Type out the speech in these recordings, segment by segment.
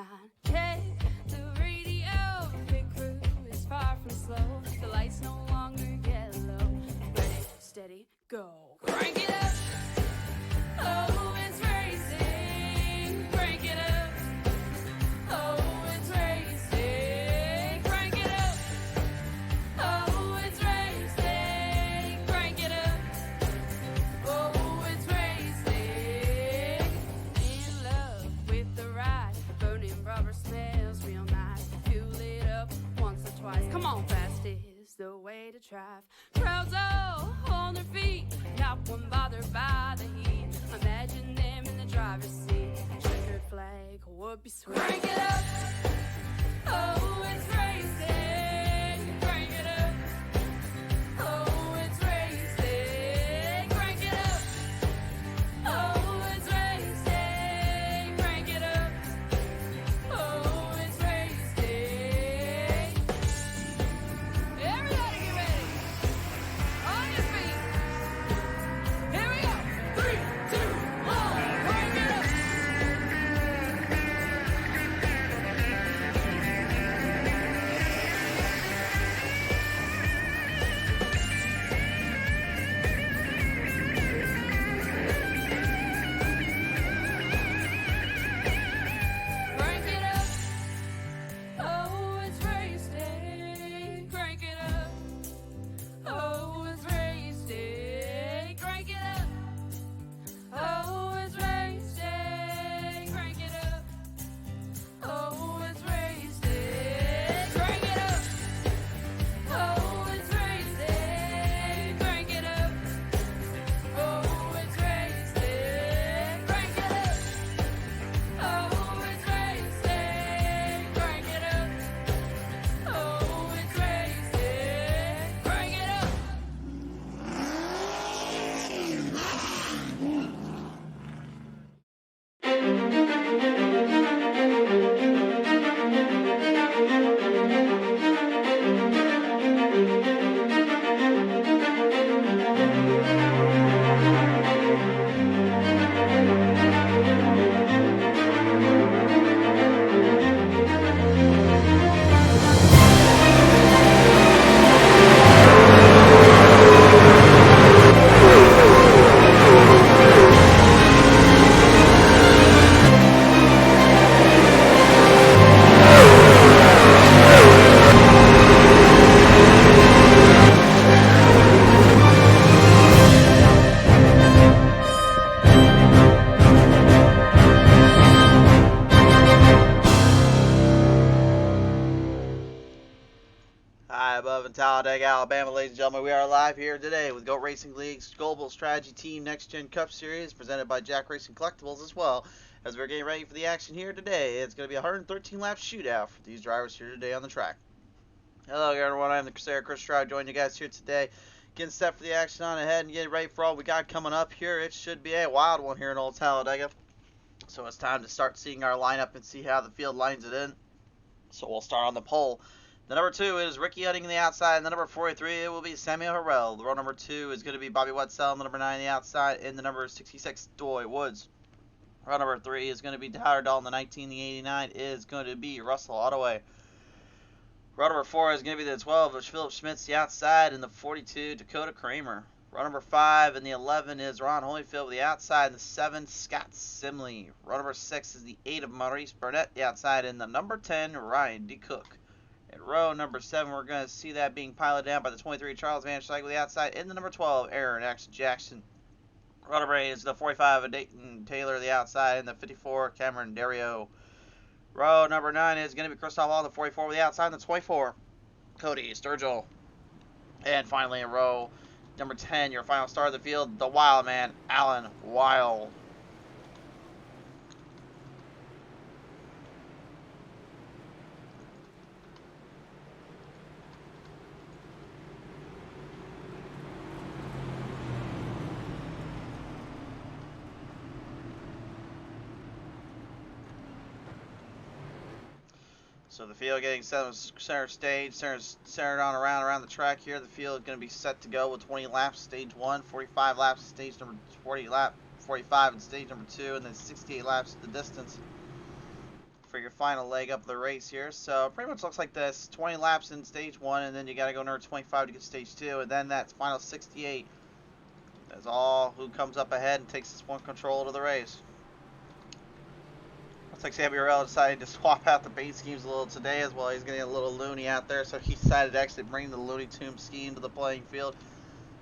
9. Check the radio, pit crew is far from slow. The lights no longer yellow. Ready, steady, go. Crank it up. Oh, it's racing. Crank it up. Oh, it's racing. Crank it up. Oh, it's racing. Crank it up. Oh, it's racing. In love with the ride. Burning rubber smells real nice. Fuel it up once or twice. Come on, fast is the way to drive. Crowds all on their feet. Not one bothered by the heat. Imagine them in the driver's seat. Checkered flag would be sweet. Crank it up. Oh, it's racing. Crank it up. Oh, it's racing. Crank it up. Oh, it's racing. Crank it up. Oh, it's racing. Everybody get ready. On your feet. Here we go. 3, 2, 1. Crank it up. Crank it up. Oh, it's racing. Crank it up. Oh, it's racing. Crank it up. Oh, it's racing. Crank it up. Oh, it's racing. Crank it up. Oh, it's racing. Crank it up. Oh, it's racing. Crank it up. Oh, it's racing. Crank it up. Oh, it's racing. Crank it up. Hi, above in Talladega, Alabama, ladies and gentlemen. We are live here today with GOAT Racing League's Global Strategy Team Next Gen Cup Series, presented by Jack Racing Collectibles, as well as we're getting ready for the action here today. It's going to be a 113-lap shootout for these drivers here today on the track. Hello, everyone. I'm the Crusader Chris Stroud, joining you guys here today, getting set for the action on ahead and getting ready for all we got coming up here. It should be a wild one here in Old Talladega. So it's time to start seeing our lineup and see how the field lines it in. So we'll start on the pole. The number 2 is Ricky Hutting on the outside, and the number 43 it will be Samuel Harrell. The row number 2 is going to be Bobby Wetzel, and the number 9 on the outside, and the number 66 Doy Woods. Row number 3 is going to be Tyler Dahl, and the 19, the 89 is going to be Russell Ottaway. Row number 4 is going to be the 12 of Philip Schmitz, the outside, and the 42 Dakota Kramer. Row number 5 and the 11 is Ron Holyfield with the outside, and the 7 Scott Simley. Row number 6 is the 8 of Maurice Burnett, the outside, and the number 10 Ryan D. Cook. At row number 7, we're going to see that being piloted down by the 23 Charles Van Schleck with the outside, and the number 12 Aaron Action Jackson. Row number 8 is the 45 of Dayton Taylor, the outside, and the 54 Cameron Dario. Row number 9 is going to be Christoph Hall, the 44 with the outside, and the 24 Cody Sturgill. And finally in row number 10, your final star of the field, the Wild Man, Alan Wild. So the field getting set on center stage, centered on around the track here. The field is going to be set to go with 20 laps, stage 1, 45 laps, stage number 45 in stage number 2, and then 68 laps the distance for your final leg up of the race here. So pretty much looks like this: 20 laps in stage 1, and then you got to go another 25 to get stage 2, and then that's final 68. That's all who comes up ahead and takes this one control of the race. Looks like Sammy Morrell decided to swap out the paint schemes a little today as well. He's getting a little loony out there, so he decided to actually bring the Looney Tunes scheme to the playing field.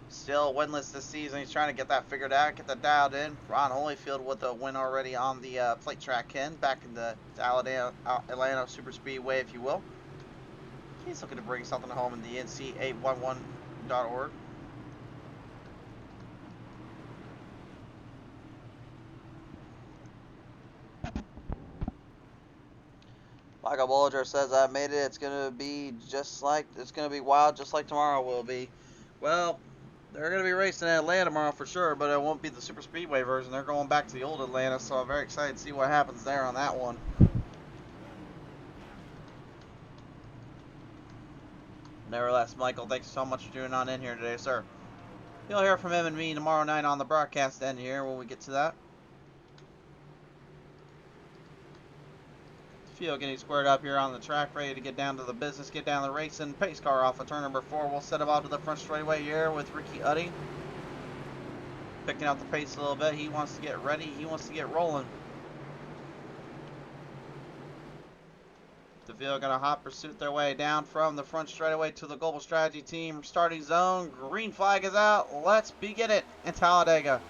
Still winless this season. He's trying to get that figured out, get that dialed in. Ron Holyfield with a win already on the plate track back in the Atlanta Superspeedway, if you will. He's looking to bring something home in the NC811.org. Michael Bollinger says, I made it. It's going to be wild, just like tomorrow will be. Well, they're going to be racing in Atlanta tomorrow for sure, but it won't be the Super Speedway version. They're going back to the old Atlanta, so I'm very excited to see what happens there on that one. Nevertheless, Michael, thanks so much for tuning on in here today, sir. You'll hear from him and me tomorrow night on the broadcast end here when we get to that. Field getting squared up here on the track, ready to get down to the business, get down the racing. Pace car off of turn number 4. We'll set him out to the front straightaway here with Ricky Uddy. Picking out the pace a little bit. He wants to get ready. He wants to get rolling. The field going to hot pursuit their way down from the front straightaway to the Global Strategy Team starting zone. Green flag is out. Let's begin it in Talladega.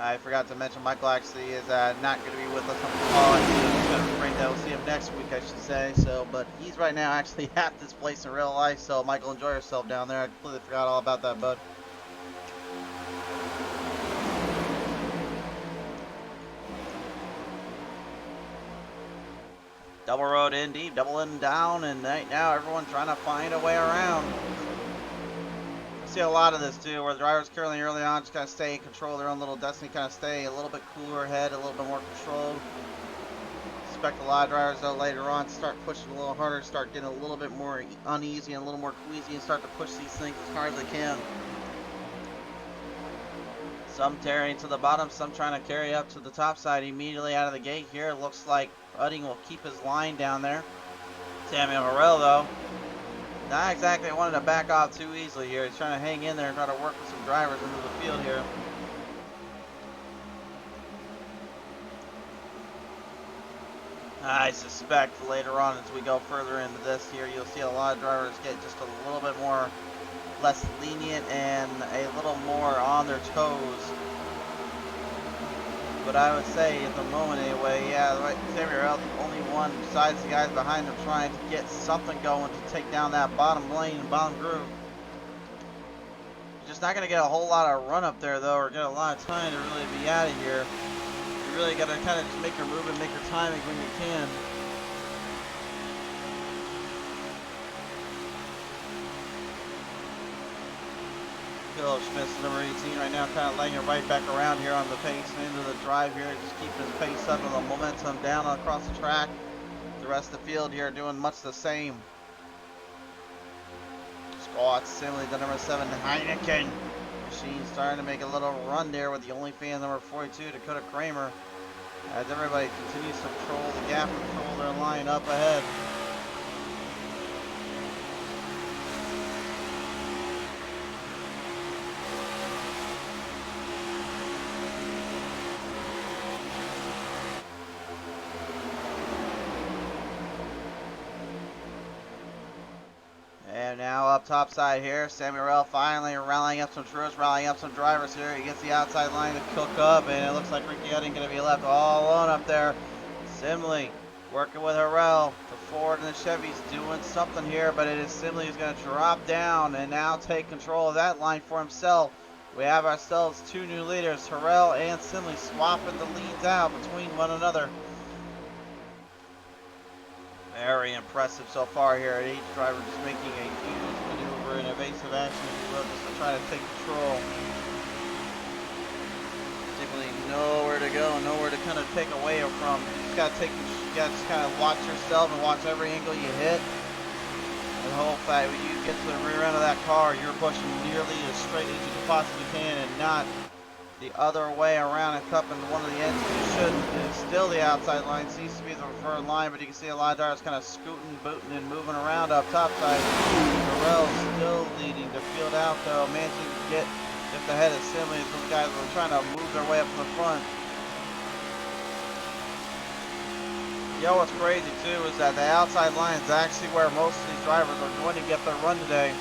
I forgot to mention Michael actually is not going to be with us on the call. He's going to bring that. We'll see him next week, I should say. So, but he's right now actually at this place in real life. So, Michael, enjoy yourself down there. I completely forgot all about that, bud. Double road in deep, double in down, and right now everyone's trying to find a way around. See a lot of this too, where the drivers currently early on just kind of stay in control of their own little destiny, kind of stay a little bit cooler ahead, a little bit more controlled. Expect a lot of drivers though later on to start pushing a little harder, start getting a little bit more uneasy and a little more queasy and start to push these things as hard as they can. Some tearing to the bottom, some trying to carry up to the top side immediately out of the gate here. Looks like Udding will keep his line down there. Samuel Morrell though, not exactly wanting to back off too easily here. He's trying to hang in there and try to work with some drivers into the field here. I suspect later on as we go further into this here, you'll see a lot of drivers get just a little bit more less lenient and a little more on their toes. But I would say at the moment anyway, yeah, Xavier L, the only one besides the guys behind him trying to get something going to take down that bottom lane and bottom groove. You're just not going to get a whole lot of run up there though, or get a lot of time to really be out of here. You really got to kind of just make your move and make your timing when you can. Philip Smith's number 18 right now, kind of laying it right back around here on the pace into the drive here, just keeping his pace up and the momentum down across the track. The rest of the field here doing much the same. Scott Simley, the number 7 Heineken machine, starting to make a little run there with the only fan number 42, Dakota Kramer, as everybody continues to control the gap and control their line up ahead. And now up top side here, Samuel finally rallying up some troops, rallying up some drivers here. He gets the outside line to cook up, and it looks like Ricky Udding going to be left all alone up there. Simley working with Harrell. The Ford and the Chevy's doing something here, but it is Simley who's going to drop down and now take control of that line for himself. We have ourselves two new leaders, Harrell and Simley, swapping the leads out between one another. Very impressive so far here. Each driver just making a huge maneuver and evasive action, if you will, just to try to take control. you go, nowhere to kind of take away from. You just gotta just kind of watch yourself and watch every angle you hit, and hope that when you get to the rear end of that car, you're pushing nearly as straight as you possibly can, and not the other way around and cupping one of the ends. You shouldn't. It's still the outside line. Seems to be the preferred line, but you can see a lot of drivers kind of scooting, booting, and moving around up top side. Darrell's still leading the field out, though. Managing to get just ahead of Simmons. Those guys were trying to move their way up to the front. Yo, what's crazy too is that the outside line is actually where most of these drivers are going to get their run today,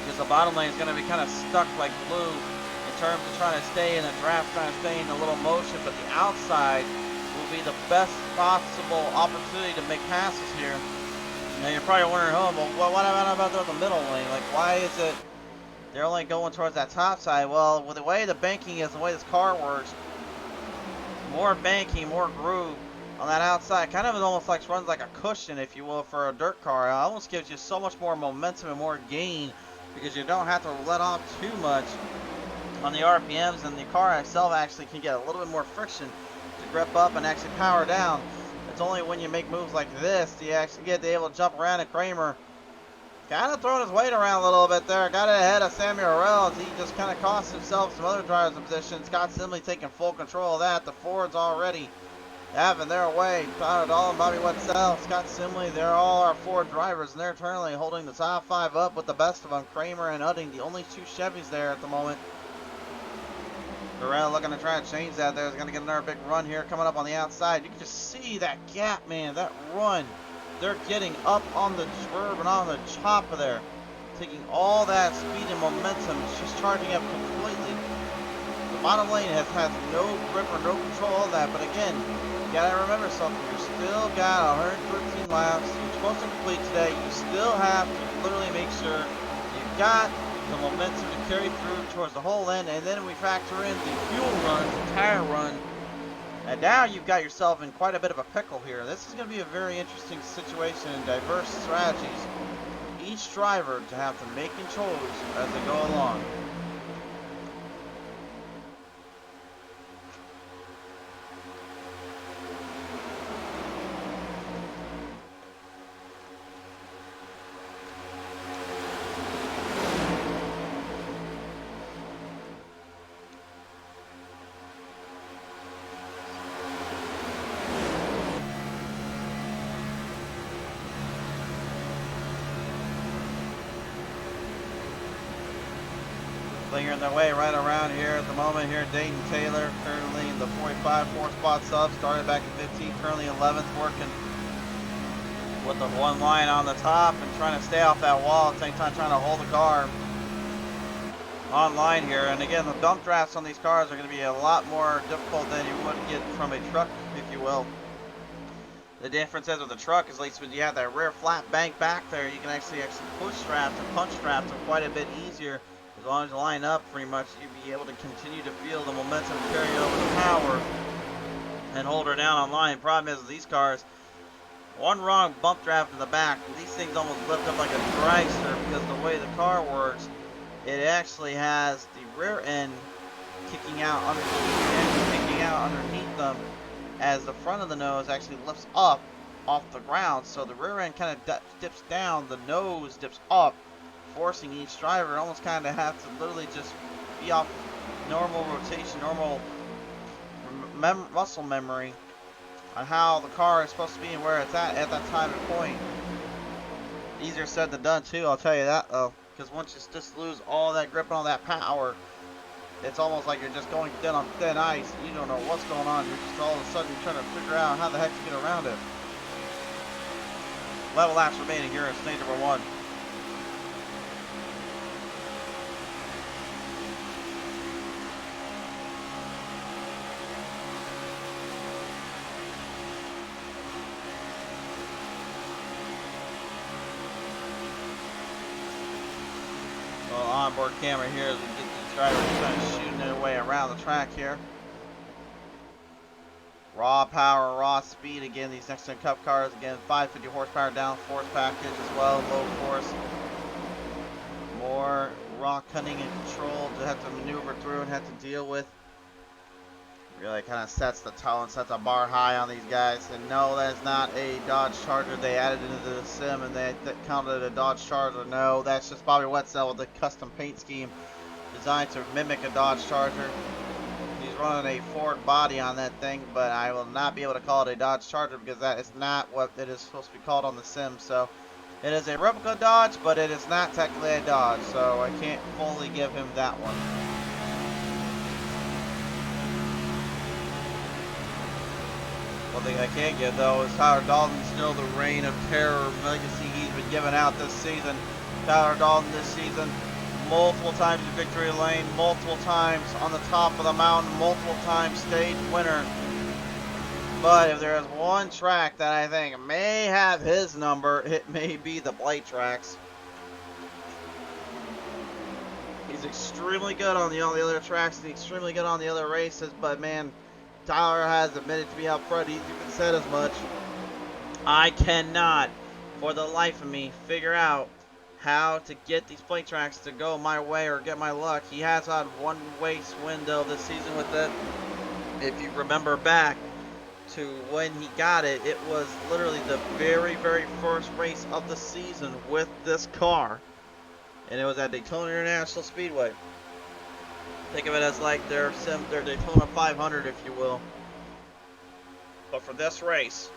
because the bottom lane is going to be kind of stuck like glue in terms of trying to stay in a draft, trying to stay in a little motion, but the outside will be the best possible opportunity to make passes here. Now you're probably wondering, oh, well, what about the middle lane? Like, why is it they're only going towards that top side? Well, with the way the banking is, the way this car works, more banking, more groove on that outside, kind of almost like runs like a cushion, if you will, for a dirt car. It almost gives you so much more momentum and more gain, because you don't have to let off too much on the RPMs, and the car itself actually can get a little bit more friction to grip up and actually power down. It's only when you make moves like this do you actually get to able to jump around. And Kramer kind of throwing his weight around a little bit there. Got it ahead of Samuel Arell as he just kind of cost himself some other drivers in position. Scott Simley taking full control of that. The Fords already having their way. Tyler Dahl and Bobby Wetzel, Scott Simley, they're all our Ford drivers, and they're currently holding the top five up with the best of them. Kramer and Udding, the only two Chevys there at the moment. Darrell looking to try to change that. There's going to get another big run here coming up on the outside. You can just see that gap, man, that run. They're getting up on the curb and on the chopper there, taking all that speed and momentum. It's just charging up completely. The bottom lane has no grip or no control of that, but again, you gotta remember something. You still got 113 laps. You're supposed to complete today. You still have to literally make sure you've got the momentum to carry through towards the whole end, and then we factor in the fuel run, the tire run, and now you've got yourself in quite a bit of a pickle here. This is going to be a very interesting situation and diverse strategies. Each driver to have to make and choose as they go along. Flinging their way right around here at the moment here. Dayton Taylor currently in the 45, 4 spots up, started back in 15, currently 11th, working with the one line on the top and trying to stay off that wall at the same time, trying to hold the car on line here. And again, the dump drafts on these cars are going to be a lot more difficult than you would get from a truck, if you will. The difference is with the truck is at least when you have that rear flat bank back there, you can actually push straps and punch straps are quite a bit easier. As long as you line up, pretty much you'll be able to continue to feel the momentum carry over the power and hold her down on line. Problem is with these cars, one wrong bump draft in the back, these things almost lift up like a dragster, because the way the car works, it actually has the rear end kicking out underneath them as the front of the nose actually lifts up off the ground. So the rear end kind of dips down, the nose dips up, forcing each driver almost kind of have to literally just be off normal rotation, normal muscle memory on how the car is supposed to be and where it's at that time and point. Easier said than done too, I'll tell you that though, because once you just lose all that grip and all that power, it's almost like you're just going on thin ice. You don't know what's going on. You're just all of a sudden trying to figure out how the heck to get around it. Level laps remaining here in stage number 1. Onboard camera here as we get these drivers kind of shooting their way around the track here. Raw power, raw speed. Again, these next gen cup cars, again, 550 horsepower downforce package as well, low force. More raw cunning and control to have to maneuver through and have to deal with. Really kind of sets the tone, sets a bar high on these guys. And no, that is not a Dodge Charger they added into the sim and they counted it a Dodge Charger. No, that's just Bobby Wetzel with a custom paint scheme designed to mimic a Dodge Charger. He's running a Ford body on that thing, but I will not be able to call it a Dodge Charger because that is not what it is supposed to be called on the sim. So it is a replica Dodge, but it is not technically a Dodge, so I can't fully give him that one. One thing I can give, though, is Tyler Dalton still the reign of terror legacy he's been giving out this season. Tyler Dalton this season, multiple times in victory lane, multiple times on the top of the mountain, multiple times stage winner. But if there is one track that I think may have his number, it may be the Blight tracks. He's extremely good on all the other tracks, and extremely good on the other races, but man, Tyler has admitted to me up front, he's even said as much. I cannot, for the life of me, figure out how to get these plate tracks to go my way or get my luck. He has had one race window this season with it. If you remember back to when he got it, it was literally the very, very first race of the season with this car. And it was at Daytona International Speedway. Think of it as like their Daytona 500, if you will. But for this race,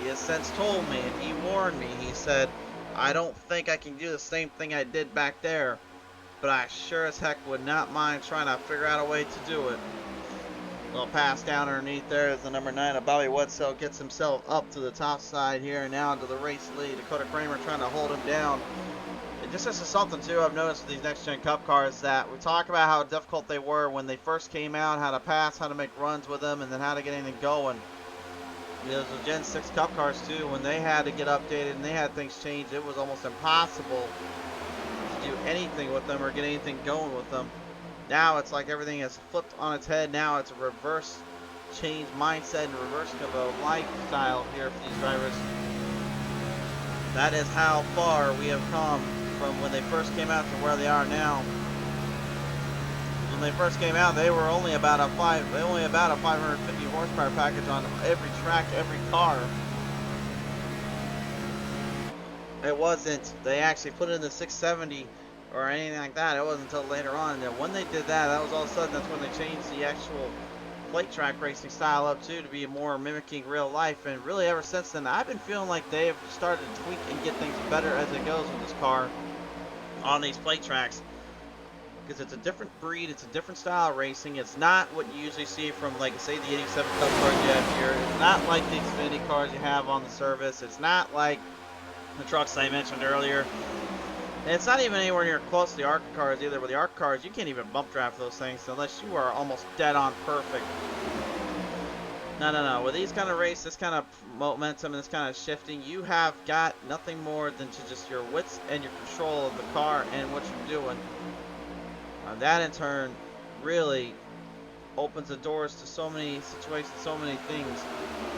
he has since told me, and he warned me, he said, I don't think I can do the same thing I did back there, but I sure as heck would not mind trying to figure out a way to do it. Little pass down underneath there as the number 9 of Bobby Wetzel gets himself up to the top side here and now into the race lead. Dakota Kramer trying to hold him down. Just this is something too I've noticed with these next gen cup cars, that we talk about how difficult they were when they first came out, how to pass, how to make runs with them, and then how to get anything going. Those were Gen 6 cup cars too, when they had to get updated and they had things changed, it was almost impossible to do anything with them or get anything going with them. Now it's like everything is flipped on its head. Now it's a reverse change mindset and reverse of a lifestyle here for these drivers. That is how far we have come from when they first came out to where they are now. When they first came out, they were only about a 550 horsepower package on every track, every car. It wasn't, they actually put in the 670 or anything like that. It wasn't until later on that when they did that, that was all of a sudden, that's when they changed the actual plate track racing style up too, to be more mimicking real life. And really ever since then, I've been feeling like they've started to tweak and get things better as it goes with this car on these plate tracks, because it's a different breed, it's a different style of racing. It's not what you usually see from, like, say, the 87 Cup cars you have here. It's not like the Xfinity cars you have on the service. It's not like the trucks I mentioned earlier. And it's not even anywhere near close to the ARCA cars either. With the ARCA cars, you can't even bump draft those things unless you are almost dead on perfect. No. With these kind of races, this kind of momentum, and this kind of shifting, you have got nothing more than to just your wits and your control of the car and what you're doing. That in turn really opens the doors to so many situations, so many things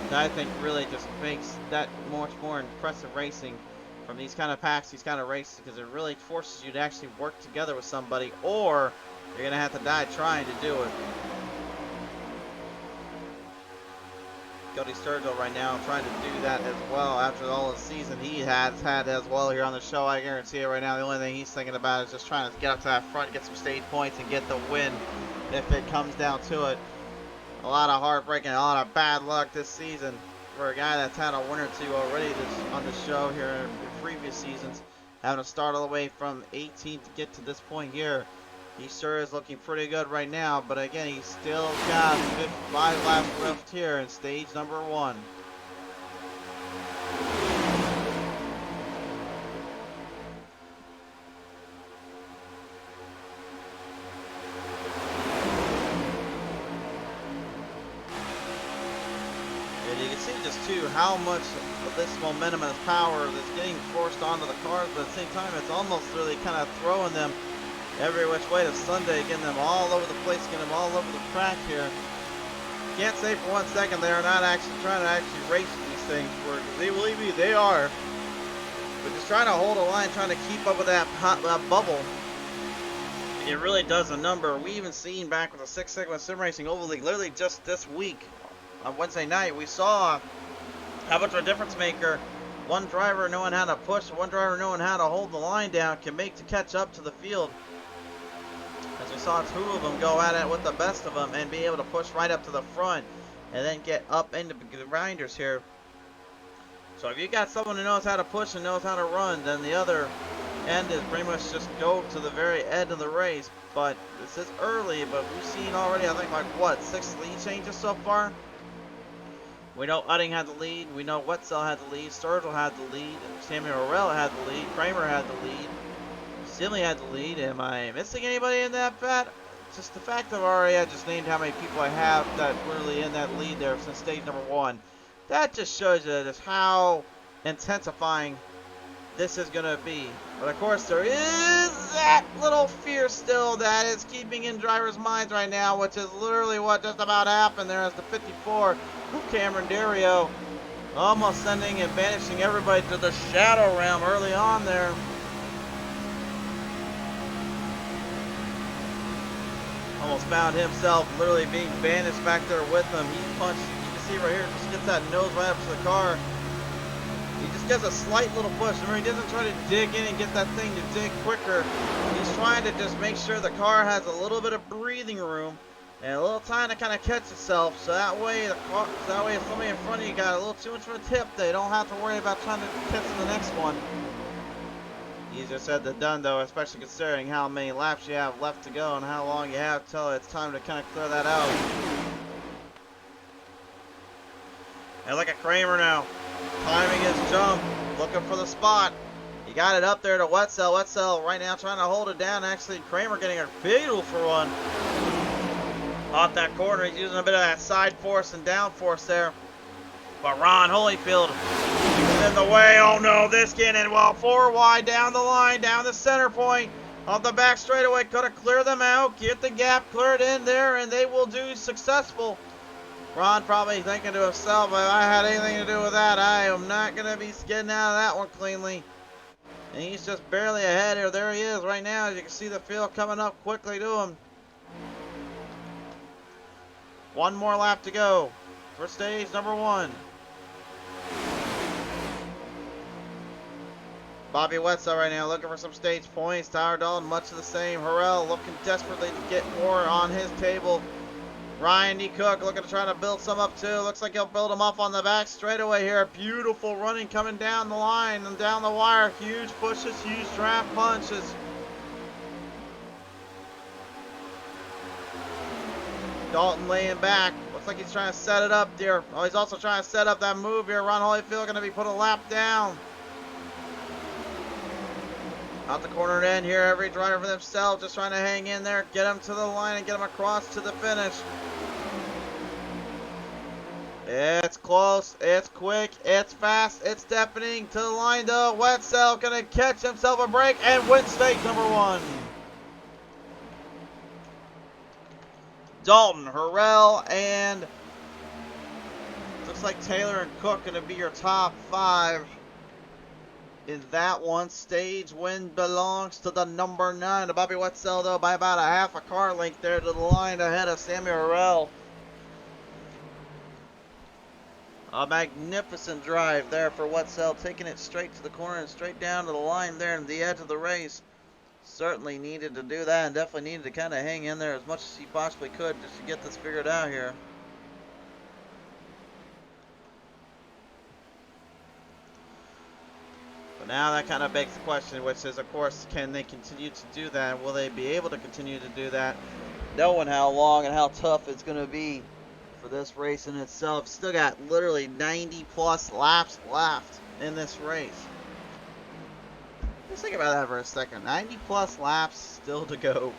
that I think really just makes that much more impressive racing from these kind of packs, these kind of races, because it really forces you to actually work together with somebody, or you're going to have to die trying to do it. Cody Sturgill right now trying to do that as well after all the season he has had as well here on the show. I guarantee it right now. The only thing he's thinking about is just trying to get up to that front, get some stage points, and get the win if it comes down to it. A lot of heartbreaking, a lot of bad luck this season for a guy that's had a win or two already on the show here in previous seasons. Having to start all the way from 18 to get to this point here. He sure is looking pretty good right now, but again, he's still got 5 laps left here in stage number 1. And you can see just too how much of this momentum and power that's getting forced onto the cars, but at the same time, it's almost really kind of throwing them every which way to Sunday, getting them all over the place, getting them all over the track here. Can't say for one second they are not actually trying to race these things. They believe me, they are. But just trying to hold a line, trying to keep up with that bubble. It really does a number. We even seen back with the Six Sigma Sim Racing Oval League, literally just this week, on Wednesday night, we saw how much of a difference maker one driver knowing how to push, one driver knowing how to hold the line down can make to catch up to the field. As we saw two of them go at it with the best of them and be able to push right up to the front and then get up into the grinders here. So if you got someone who knows how to push and knows how to run, then the other end is pretty much just go to the very end of the race. But this is early, but we've seen already, I think, like, what, 6 lead changes so far? We know Udding had the lead, we know Wetzel had the lead, Sturgill had the lead, Samuel Morell had the lead, Kramer had the lead, Simley had the lead. Am I missing anybody in that bet? Just the fact that I've already just named how many people I have that really in that lead there since stage number 1. That just shows you just how intensifying this is going to be. But of course, there is that little fear still that is keeping in drivers' minds right now, which is literally what just about happened there as the 54 of Cameron Dario almost sending and banishing everybody to the shadow realm early on there. Almost found himself literally being banished back there with him. He punched, you can see right here, just gets that nose right up to the car. He just gets a slight little push. Remember, he doesn't try to dig in and get that thing to dig quicker. He's trying to just make sure the car has a little bit of breathing room and a little time to kind of catch itself. So that way, if somebody in front of you got a little too much of a tip, they don't have to worry about trying to catch the next one. Easier said than done, though, especially considering how many laps you have left to go and how long you have till it's time to kind of clear that out. And look at Kramer now. Timing his jump, looking for the spot. He got it up there to Wetzel. Wetzel right now trying to hold it down. Actually, Kramer getting a beautiful run off that corner. He's using a bit of that side force and down force there. But Ron Holyfield is in the way. Oh no, this getting in. Well, 4 wide down the line, down the center point. Off the back straightaway, could have cleared them out. Get the gap cleared in there, and they will do successful. Ron probably thinking to himself, if I had anything to do with that, I am not going to be getting out of that one cleanly. And he's just barely ahead here. There he is right now. As you can see the field coming up quickly to him. One more lap to go for stage number 1. Bobby Wetzel right now looking for some stage points. Tyler Dalton much of the same. Harrell looking desperately to get more on his table. Ryan D. Cook looking to try to build some up too. Looks like he'll build them up on the back straightaway here. Beautiful running coming down the line and down the wire. Huge pushes, huge draft punches. Dalton laying back. Looks like he's trying to set it up there. Oh, he's also trying to set up that move here. Ron Holyfield going to be put a lap down. Out the corner end here, every driver for themselves, just trying to hang in there, get them to the line and get them across to the finish. It's close, it's quick, it's fast, it's deafening to the line though. Wetzel gonna catch himself a break and win stage number 1. Dalton, Harrell, and looks like Taylor and Cook gonna be your top 5. In that one, stage win belongs to the number 9. To Bobby Wetzel, though, by about a half a car length there to the line ahead of Samuel Harrell. A magnificent drive there for Wetzel, taking it straight to the corner and straight down to the line there at the edge of the race. Certainly needed to do that and definitely needed to kind of hang in there as much as he possibly could just to get this figured out here. But now that kind of begs the question, which is, of course, can they continue to do that? Will they be able to continue to do that, knowing how long and how tough it's going to be for this race in itself? Still got literally 90 plus laps left in this race. Just think about that for a second. 90 plus laps still to go.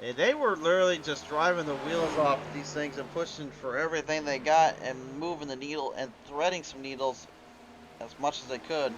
And they were literally just driving the wheels off of these things and pushing for everything they got and moving the needle and threading some needles as much as they could.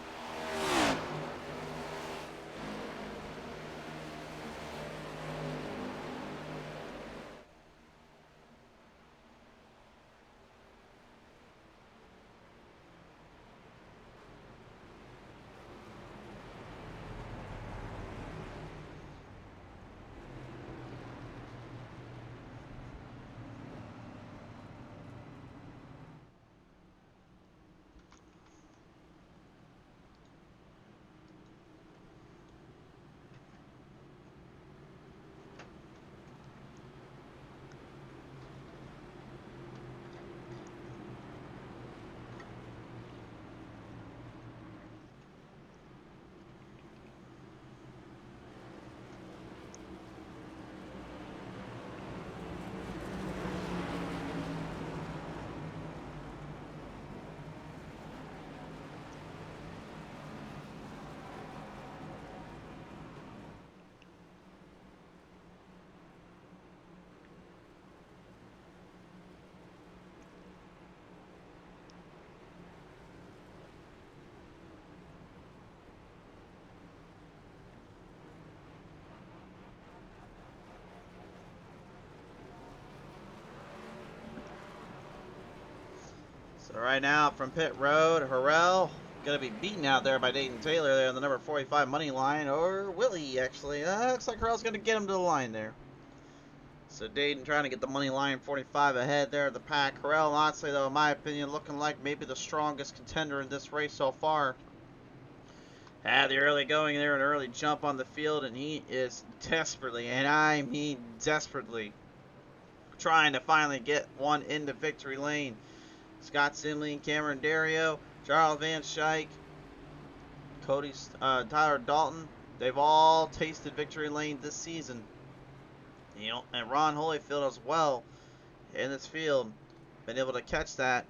So right now from pit road, Harrell gonna be beaten out there by Dayton Taylor there on the number 45 money line, or Willie actually. Looks like Harrell's gonna get him to the line there. So Dayton trying to get the money line 45 ahead there of the pack. Harrell, honestly though, in my opinion, looking like maybe the strongest contender in this race so far. Had the early going there, an early jump on the field, and he is desperately, and I mean desperately, trying to finally get one into victory lane. Scott Simley, Cameron Dario, Charles Van Schaik, Tyler Dalton, they've all tasted victory lane this season. You know, and Ron Holyfield as well in this field, been able to catch that.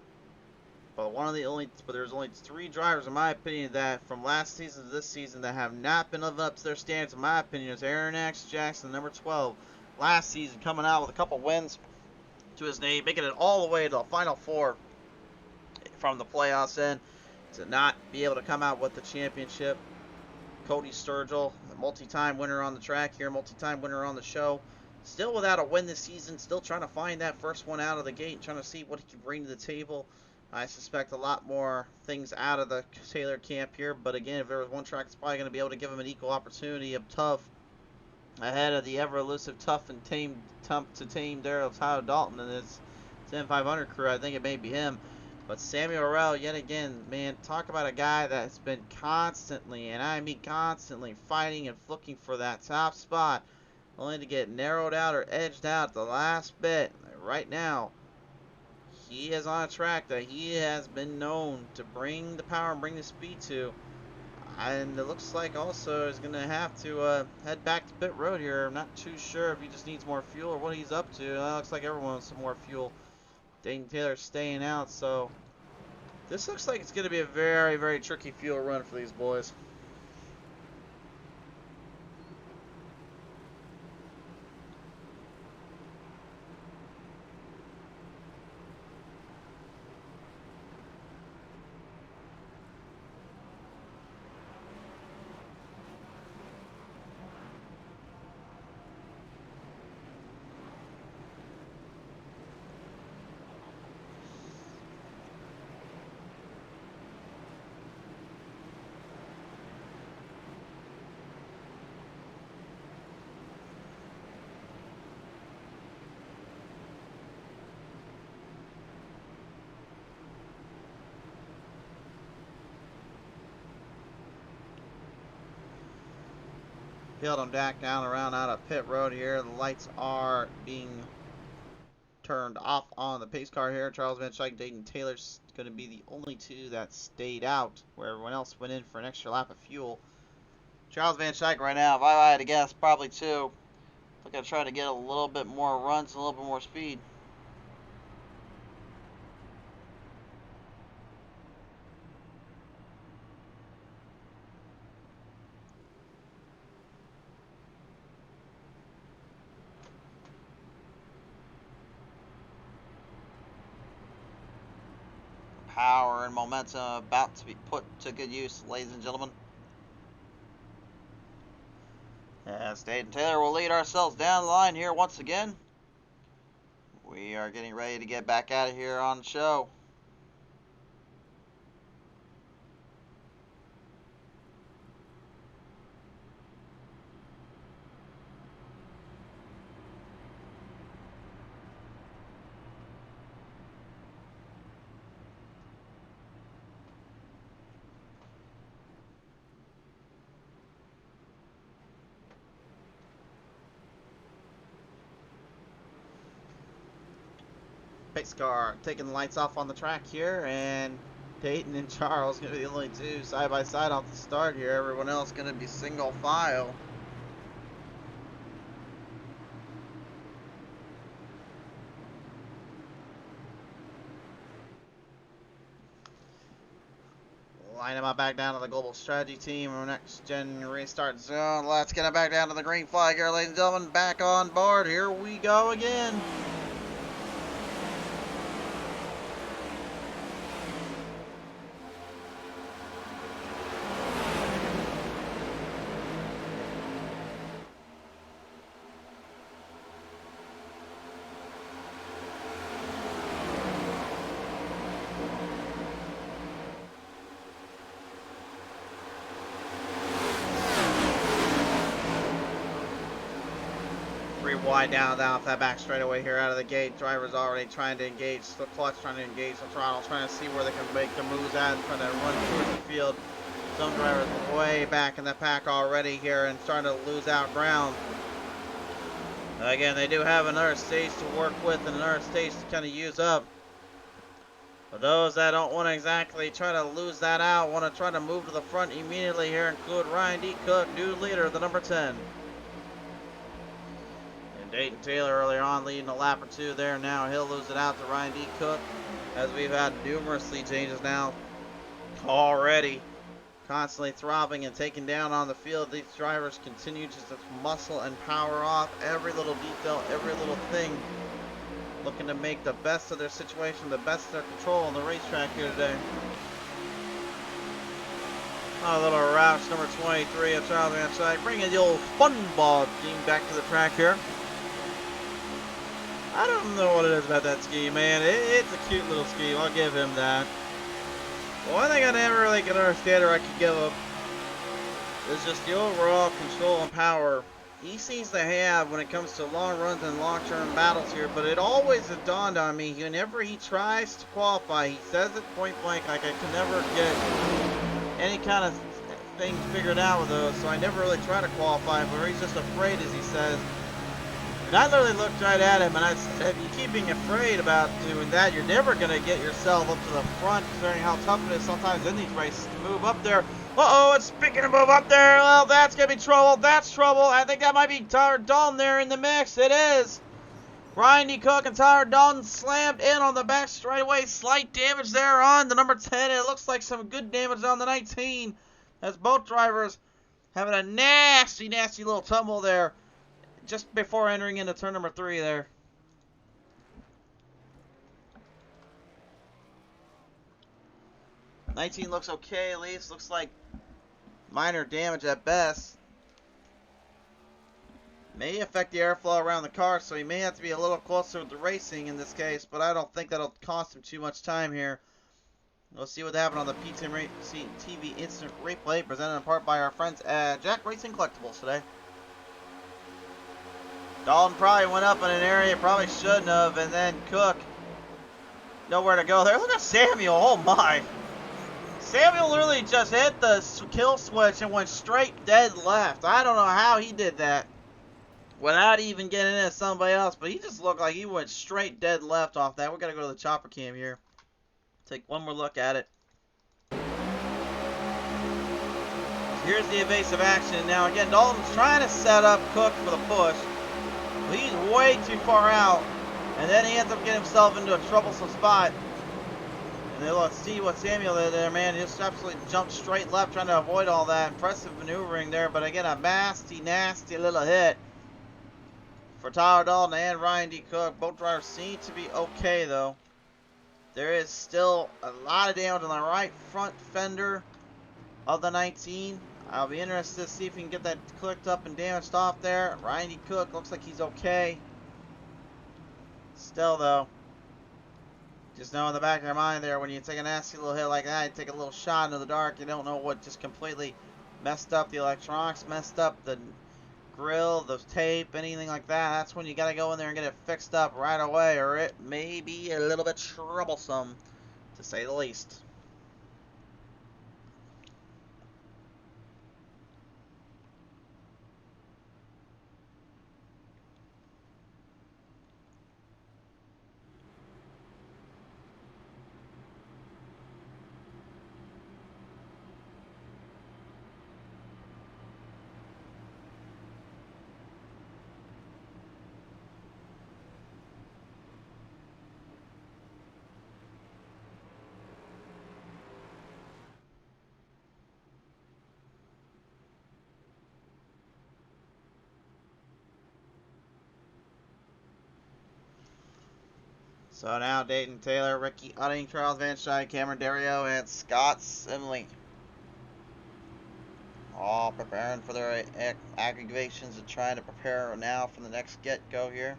But there's only 3 drivers, in my opinion, that from last season to this season that have not been living up to their standards. In my opinion, is Aaron X Jackson, number 12, last season, coming out with a couple wins to his name, making it all the way to the Final Four from the playoffs in, to not be able to come out with the championship. Cody Sturgill, a multi-time winner on the track here, multi-time winner on the show, still without a win this season, still trying to find that first one out of the gate, trying to see what he can bring to the table. I suspect a lot more things out of the Taylor camp here, but again, if there was one track that's probably going to be able to give him an equal opportunity of tough ahead of the ever-elusive tough and tame there of Tyler Dalton and his 10-500 crew, I think it may be him. But Samuel Harrell, yet again, man, talk about a guy that's been constantly, and I mean constantly, fighting and looking for that top spot, only to get narrowed out or edged out the last bit. Right now, he is on a track that he has been known to bring the power and bring the speed to. And it looks like also is going to have to head back to pit road here. I'm not too sure if he just needs more fuel or what he's up to. It looks like everyone wants some more fuel. Dayton Taylor staying out, so this looks like it's going to be a very, very tricky fuel run for these boys. Field them back down around out of pit road here. The lights are being turned off on the pace car here. Charles Van Schaik, Dayton Taylor's going to be the only 2 that stayed out, where everyone else went in for an extra lap of fuel. Charles Van Schaik right now, if I had to guess, probably 2. Look at trying to get a little bit more runs, a little bit more speed. Power and momentum about to be put to good use, ladies and gentlemen. As Dayton Taylor will lead ourselves down the line here once again. We are getting ready to get back out of here on the show. Pace car taking the lights off on the track here, and Dayton and Charles going to be the only 2 side by side off the start here. Everyone else going to be single file. Line them up back down to the global strategy team. Our next gen restart zone. Let's get it back down to the green flag here, ladies and gentlemen. Back on board. Here we go again. pretty wide down off that back straightaway here out of the gate. Drivers already trying to engage. The clutch trying to engage the throttle, trying to see where they can make their moves at and trying to run towards the field. Some drivers way back in the pack already here and starting to lose out ground. Again, they do have another stage to work with and another stage to kind of use up. For those that don't want to exactly try to lose that out, want to try to move to the front immediately here, include Ryan D. Cook, new leader, the number 10. And Dayton Taylor earlier on leading a lap or two there. Now he'll lose it out to Ryan D. Cook, as we've had numerous lead changes now already. Constantly throbbing and taking down on the field. These drivers continue just to muscle and power off every little detail, every little thing, looking to make the best of their situation, the best of their control on the racetrack here today. A little Roush number 23 of Charles Van Side, bringing the old fun ball team back to the track here. I don't know what it is about that ski, man. It's a cute little ski. I'll give him that. One thing I never really could understand or I could give up is just the overall control and power he seems to have when it comes to long runs and long-term battles here. But it always has dawned on me, whenever he tries to qualify, he says it point blank, like I can never get any kind of thing figured out with those, so I never really try to qualify, but he's just afraid, as he says. And I literally looked right at him and I said, if you keep being afraid about doing that, you're never going to get yourself up to the front, considering how tough it is sometimes in these races to move up there. Uh-oh, it's speaking of move up there. Well, that's going to be trouble. That's trouble. I think that might be Tyler Dalton there in the mix. It is. Ryan D. Cook and Tyler Dalton slammed in on the back straightaway. Slight damage there on the number 10. It looks like some good damage on the 19. As both drivers having a nasty, nasty little tumble there just before entering into turn number 3 there. '19 looks okay, at least. Looks like minor damage at best. May affect the airflow around the car, so he may have to be a little closer with the racing in this case, but I don't think that'll cost him too much time here. We'll see what happened on the P10 TV Instant Replay, presented in part by our friends at Jack Racing Collectibles today. Dalton probably went up in an area probably shouldn't have, and then Cook, nowhere to go there. Look at Samuel, oh my. Samuel literally just hit the kill switch and went straight dead left. I don't know how he did that without even getting into somebody else, but he just looked like he went straight dead left off that. We're going to go to the chopper cam here. Take one more look at it. Here's the evasive action. Now again, Dalton's trying to set up Cook for the push. He's way too far out, and then he ends up getting himself into a troublesome spot. And then let's see what Samuel did there, man. He just absolutely jumped straight left, trying to avoid all that. Impressive maneuvering there, but again, a nasty, nasty little hit for Tyler Dalton and Ryan D. Cook. Both drivers seem to be okay, though. There is still a lot of damage on the right front fender of the 19. I'll be interested to see if we can get that clicked up and damaged off there. Ryan D. Cook looks like he's okay. Still, though, just know in the back of your mind there, when you take a nasty little hit like that, you take a little shot into the dark, you don't know what just completely messed up the electronics, messed up the grill, the tape, anything like that. That's when you got to go in there and get it fixed up right away, or it may be a little bit troublesome, to say the least. So now Dayton Taylor, Ricky Utting, Charles Van Schuyck, Cameron Dario, and Scott Simley all preparing for their aggregations and trying to prepare now for the next get-go here.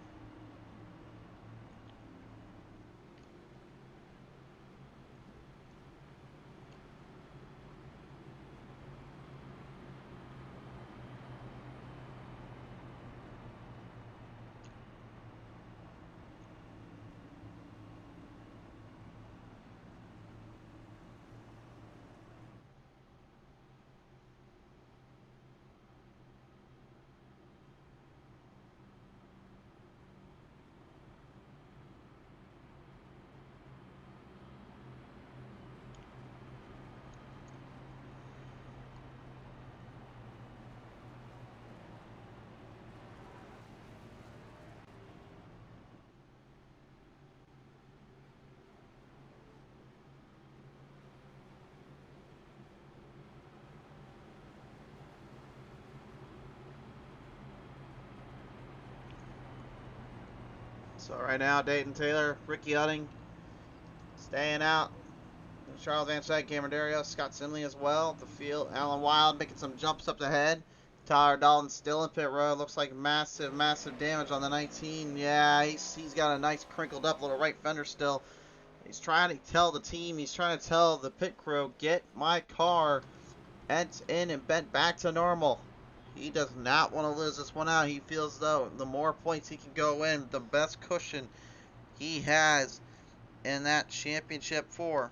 So right now, Dayton Taylor, Ricky Utting staying out. Charles Van Dyke, Cameron Dario, Scott Simley as well. The field, Alan Wild making some jumps up the head. Tyler Dalton still in pit road. Looks like massive damage on the 19. Yeah, he's got a nice crinkled up little right fender still. He's trying to tell the team, he's trying to tell the pit crew, get my car bent in and bent back to normal. He does not want to lose this one out. He feels though the more points he can go in, the best cushion he has in that championship 4.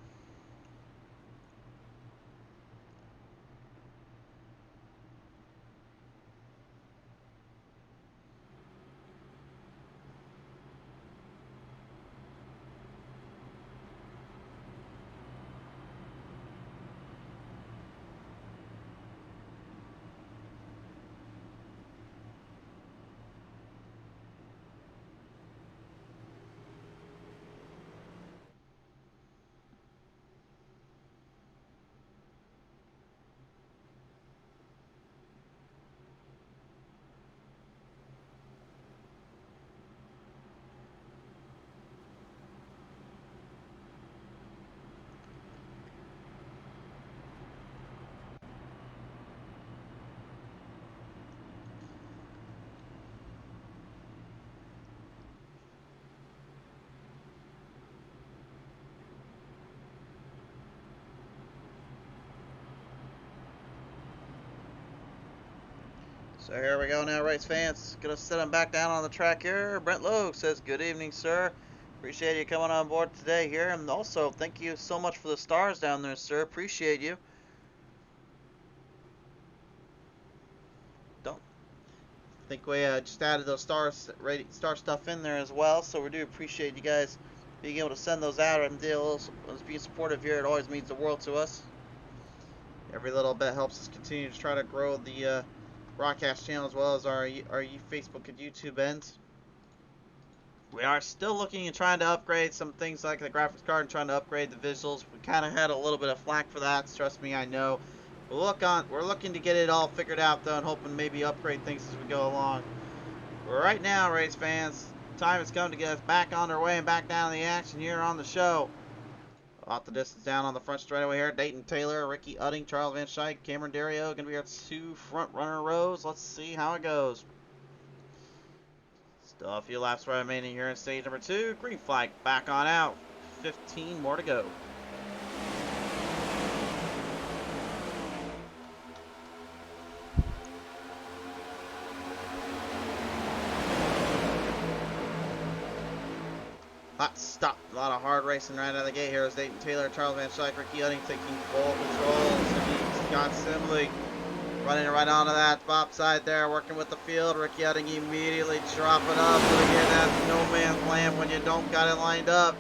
So here we go now, race fans. Gonna sit him back down on the track here. Brent Logue says, good evening, sir. Appreciate you coming on board today here. And also, thank you so much for the stars down there, sir. Appreciate you. Don't think we just added those star stuff in there as well. So we do appreciate you guys being able to send those out and deals. Being supportive here, it always means the world to us. Every little bit helps us continue to try to grow the broadcast channel as well as our Facebook and YouTube ends. We are still looking and trying to upgrade some things like the graphics card and trying to upgrade the visuals. We kind of had a little bit of flack for that. Trust me, I know. We're looking to get it all figured out though, and hoping maybe upgrade things as we go along. But right now, race fans, time has come to get us back on our way and back down the action here on the show. Off the distance down on the front straightaway here, Dayton Taylor, Ricky Utting, Charles Van Dyke, Cameron Dario going to be our 2 front runner rows. Let's see how it goes. Still a few laps remaining here in stage number 2. Green flag back on out. 15 more to go. Hot stop. A lot of hard racing right out of the gate here as Dayton Taylor, Charles Van Dyke, Ricky Utting taking full control. Scott Simley running right onto that top side there, working with the field. Ricky Utting immediately dropping up. But again, that's no man's land when you don't got it lined up.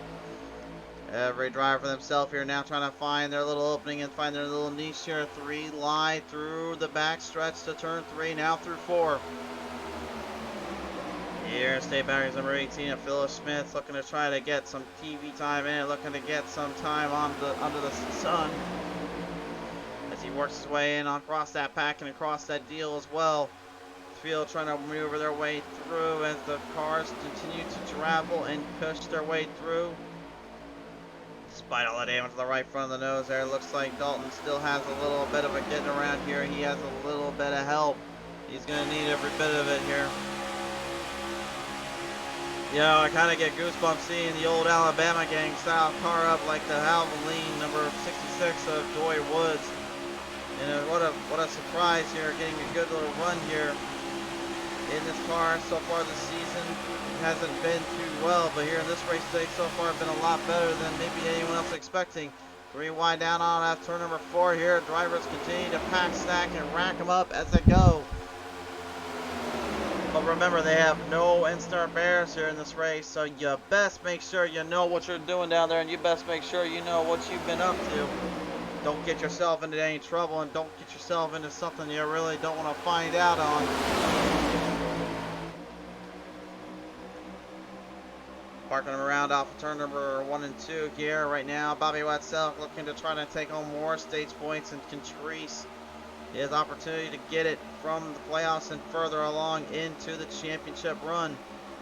Every driver for themselves here now trying to find their little opening and find their little niche here. 3 lie through the back stretch to turn 3, now through 4. Here, state barriers number 18 of Phyllis Smith looking to try to get some TV time in, looking to get some time under the sun as he works his way in across that pack and across that deal as well. Field trying to maneuver their way through as the cars continue to travel and push their way through. Despite all the damage to the right front of the nose there, it looks like Dalton still has a little bit of a getting around here. He has a little bit of help. He's going to need every bit of it here. You know, I kind of get goosebumps seeing the old Alabama gang style car up like the Havoline number 66 of Joy Woods. And what a surprise here, getting a good little run here in this car so far this season. It hasn't been too well, but here in this race today so far been a lot better than maybe anyone else expecting. 3 wide down on that turn number 4 here. Drivers continue to pack, stack, and rack them up as they go. But remember, they have no instant bears here in this race, so you best make sure you know what you're doing down there, and you best make sure you know what you've been up to. Don't get yourself into any trouble, and don't get yourself into something you really don't want to find out on. Parking them around off of turn number 1 and 2 here right now. Bobby Wetzel looking to try to take home more stage points and increase his opportunity to get it from the playoffs and further along into the championship run.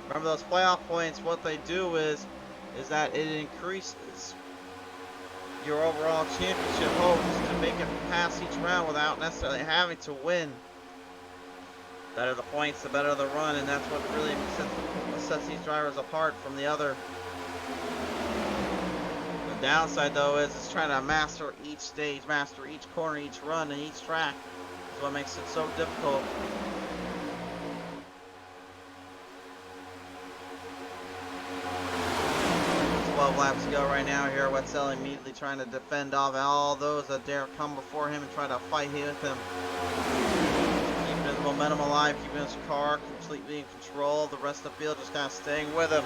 Remember those playoff points, what they do is that it increases your overall championship hopes to make it past each round without necessarily having to win. The better the points, the better the run, and that's what really sets these drivers apart from the other. The downside, though, is trying to master each stage, master each corner, each run, and each track. That's what makes it so difficult. 12 laps to go right now here. Wetzel immediately trying to defend off all those that dare come before him and try to fight with him. Keeping his momentum alive, keeping his car completely in control. The rest of the field just kind of staying with him.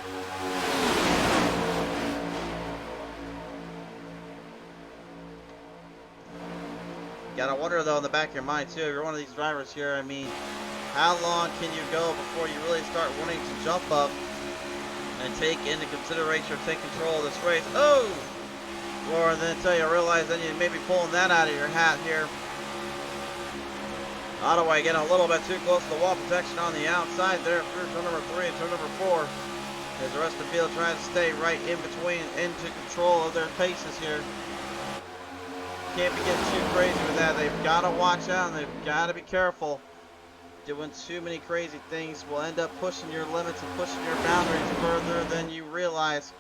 You gotta wonder though in the back of your mind too, if you're one of these drivers here, I mean, how long can you go before you really start wanting to jump up and take into consideration or take control of this race? Oh! Or then until you realize then you may be pulling that out of your hat here. Ottaway getting a little bit too close to the wall protection on the outside there through turn number 3 and turn number 4. As the rest of the field trying to stay right in between, into control of their paces here. Can't be getting too crazy with that. They've got to watch out and they've got to be careful. Doing too many crazy things will end up pushing your limits and pushing your boundaries further than you realize.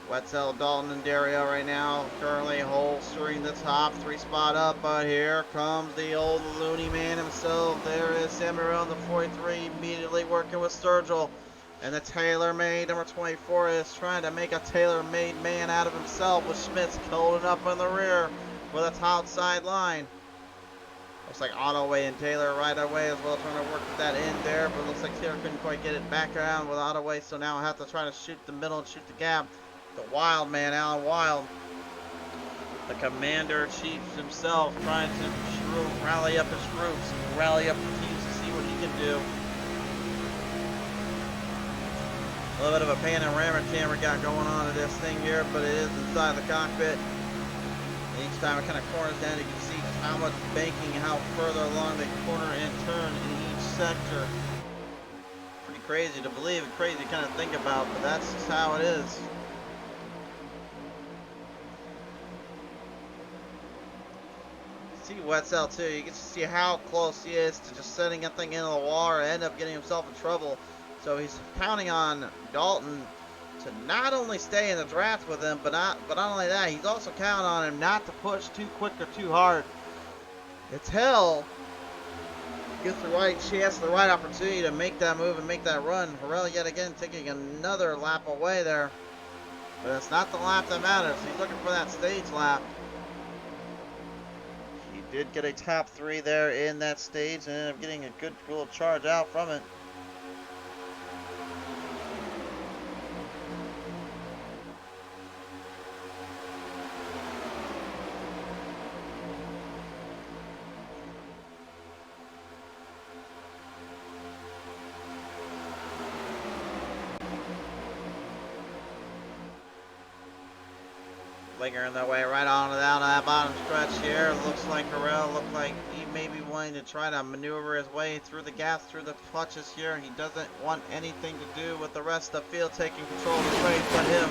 Wetzel, Dalton, and Dario right now currently holstering the top 3 spot up, but here comes the old loony man himself. There is Samuel in the 43 immediately working with Sturgill. And the tailor-made number 24 is trying to make a tailor-made man out of himself, with Schmitz holding up in the rear with a outside line. Looks like Ottaway and Taylor right away as well, trying to work with that in there, but looks like Taylor couldn't quite get it back around with Ottaway, so now I have to try to shoot the middle and shoot the gap. The wild man, Alan Wild, the commander-in-chief himself, trying to rally up his troops, rally up the teams to see what he can do. A little bit of a panorama camera got going on in this thing here, but it is inside the cockpit. And each time it kind of corners down, you can see how much banking and how further along they corner and turn in each sector. Pretty crazy to believe and crazy to kind of think about, but that's just how it is. See Wetzel too, you get to see how close he is to just setting that thing into the wall or end up getting himself in trouble. So he's counting on Dalton to not only stay in the draft with him, but not only that, he's also counting on him not to push too quick or too hard. Until he gets the right chance, the right opportunity to make that move and make that run. Harrell yet again taking another lap away there. But it's not the lap that matters. He's looking for that stage lap. He did get a top 3 there in that stage and ended up getting a good little charge out from it. Lingering their way right on down that bottom stretch here. Looks like Harrell looked like he may be wanting to try to maneuver his way through the gaps, through the clutches here. He doesn't want anything to do with the rest of the field taking control of the race but him.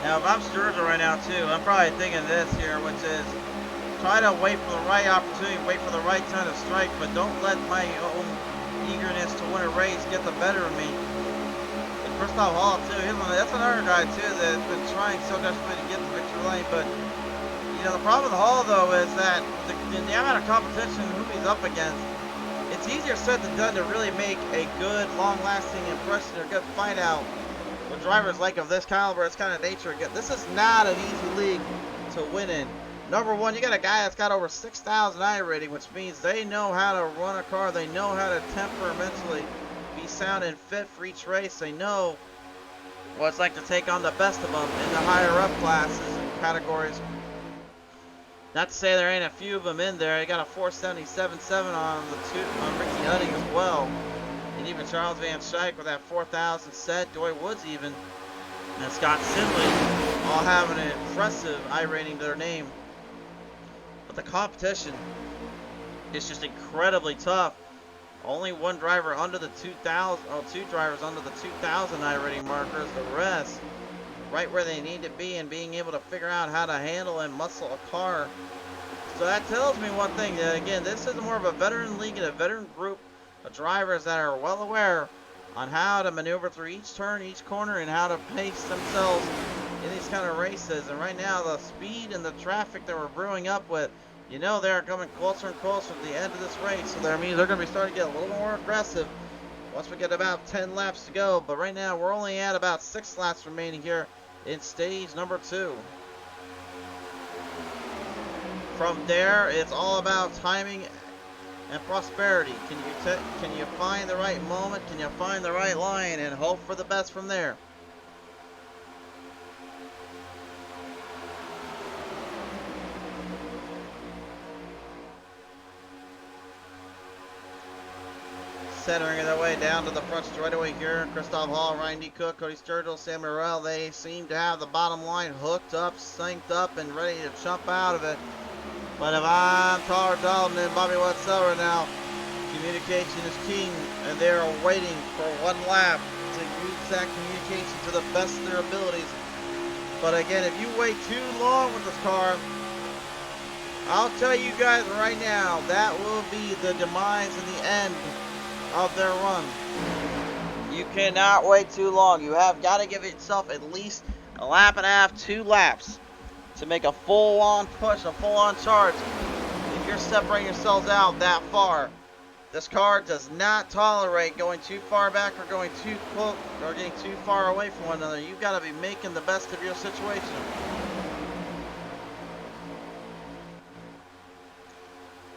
Now, if I'm Sturgill right now too, I'm probably thinking this here, which is try to wait for the right opportunity, wait for the right time to strike, but don't let my own eagerness to win a race get the better of me. And Christoph Hall too, that's another guy too that's been trying so desperately to get the victory lane, but you know the problem with Hall though is that the amount of competition who he's up against, it's easier said than done to really make a good, long-lasting impression or good fight out with drivers like of this caliber, this kind of nature. This is not an easy league to win in. Number one, you got a guy that's got over 6,000 iRating, which means they know how to run a car. They know how to temperamentally be sound and fit for each race. They know what it's like to take on the best of them in the higher up classes and categories. Not to say there ain't a few of them in there. You got a 477.7 on Ricky Hutting as well. And even Charles Van Schaik with that 4,000 set. Doy Woods even. And Scott Simley all have an impressive iRating to their name. But the competition is just incredibly tough. Only one driver under the 2,000, two drivers under the 2,000 iRating markers. The rest right where they need to be and being able to figure out how to handle and muscle a car. So that tells me one thing. Again, this is more of a veteran league and a veteran group of drivers that are well aware on how to maneuver through each turn, each corner, and how to pace themselves in these kind of races. And right now, the speed and the traffic that we're brewing up with, you know, they're coming closer and closer to the end of this race. So that means they're going to be starting to get a little more aggressive once we get about 10 laps to go. But right now, we're only at about 6 laps remaining here in stage number 2. From there, it's all about timing and prosperity. Can you find the right moment? Can you find the right line and hope for the best from there? Centering their way down to the front straightaway here. Christoph Hall, Ryan D. Cook, Cody Sturgill, Sam Morrell, they seem to have the bottom line hooked up, synced up, and ready to jump out of it. But if I'm Tyler Dalton and Bobby Wetzel right now, communication is king, and they're waiting for one lap to use that communication to the best of their abilities. But again, if you wait too long with this car, I'll tell you guys right now, that will be the demise and the end of their run. You cannot wait too long. You have got to give yourself at least a lap and a half, 2 laps to make a full-on push, a full-on charge. If you're separating yourselves out that far, this car does not tolerate going too far back or going too close or getting too far away from one another. You've got to be making the best of your situation.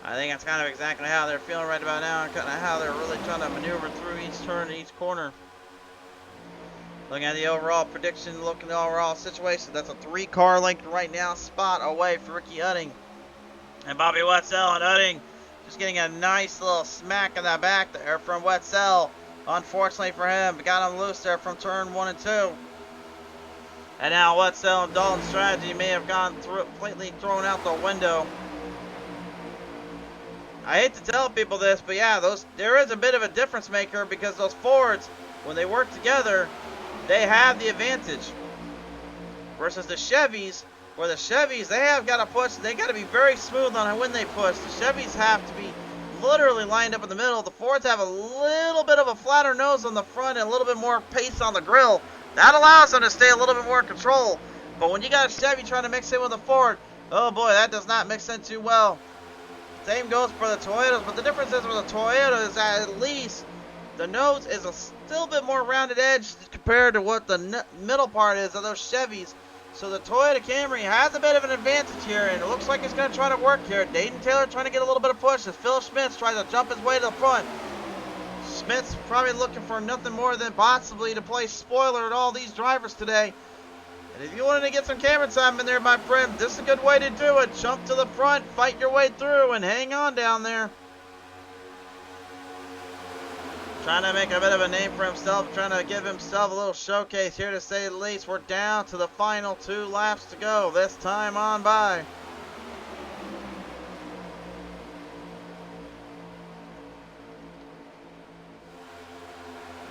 I think that's kind of exactly how they're feeling right about now and kind of how they're really trying to maneuver through each turn and each corner. Looking at the overall prediction, looking at the overall situation, that's a 3-car length right now spot away for Ricky Udding. And Bobby Wetzel and Udding just getting a nice little smack in the back there from Wetzel. Unfortunately for him, got him loose there from turn 1 and 2. And now Wetzel and Dalton's strategy may have gone completely thrown out the window. I hate to tell people this, but yeah, there is a bit of a difference maker because those Fords, when they work together, they have the advantage versus the Chevys, where the Chevys, they have got to push. They got to be very smooth on when they push. The Chevys have to be literally lined up in the middle. The Fords have a little bit of a flatter nose on the front and a little bit more pace on the grill. That allows them to stay a little bit more in control. But when you got a Chevy trying to mix in with a Ford, oh boy, that does not mix in too well. Same goes for the Toyotas, but the difference is with the Toyota is that at least the nose is a still bit more rounded edge compared to what the middle part is of those Chevys. So the Toyota Camry has a bit of an advantage here, and it looks like it's going to try to work here. Dayton Taylor trying to get a little bit of push as Phil Schmitz tries to jump his way to the front. Schmitz probably looking for nothing more than possibly to play spoiler at all these drivers today. And if you wanted to get some camera time in there, my friend, this is a good way to do it. Jump to the front, fight your way through, and hang on down there. Trying to make a bit of a name for himself, trying to give himself a little showcase here to say the least. We're down to the final 2 laps to go. This time on by.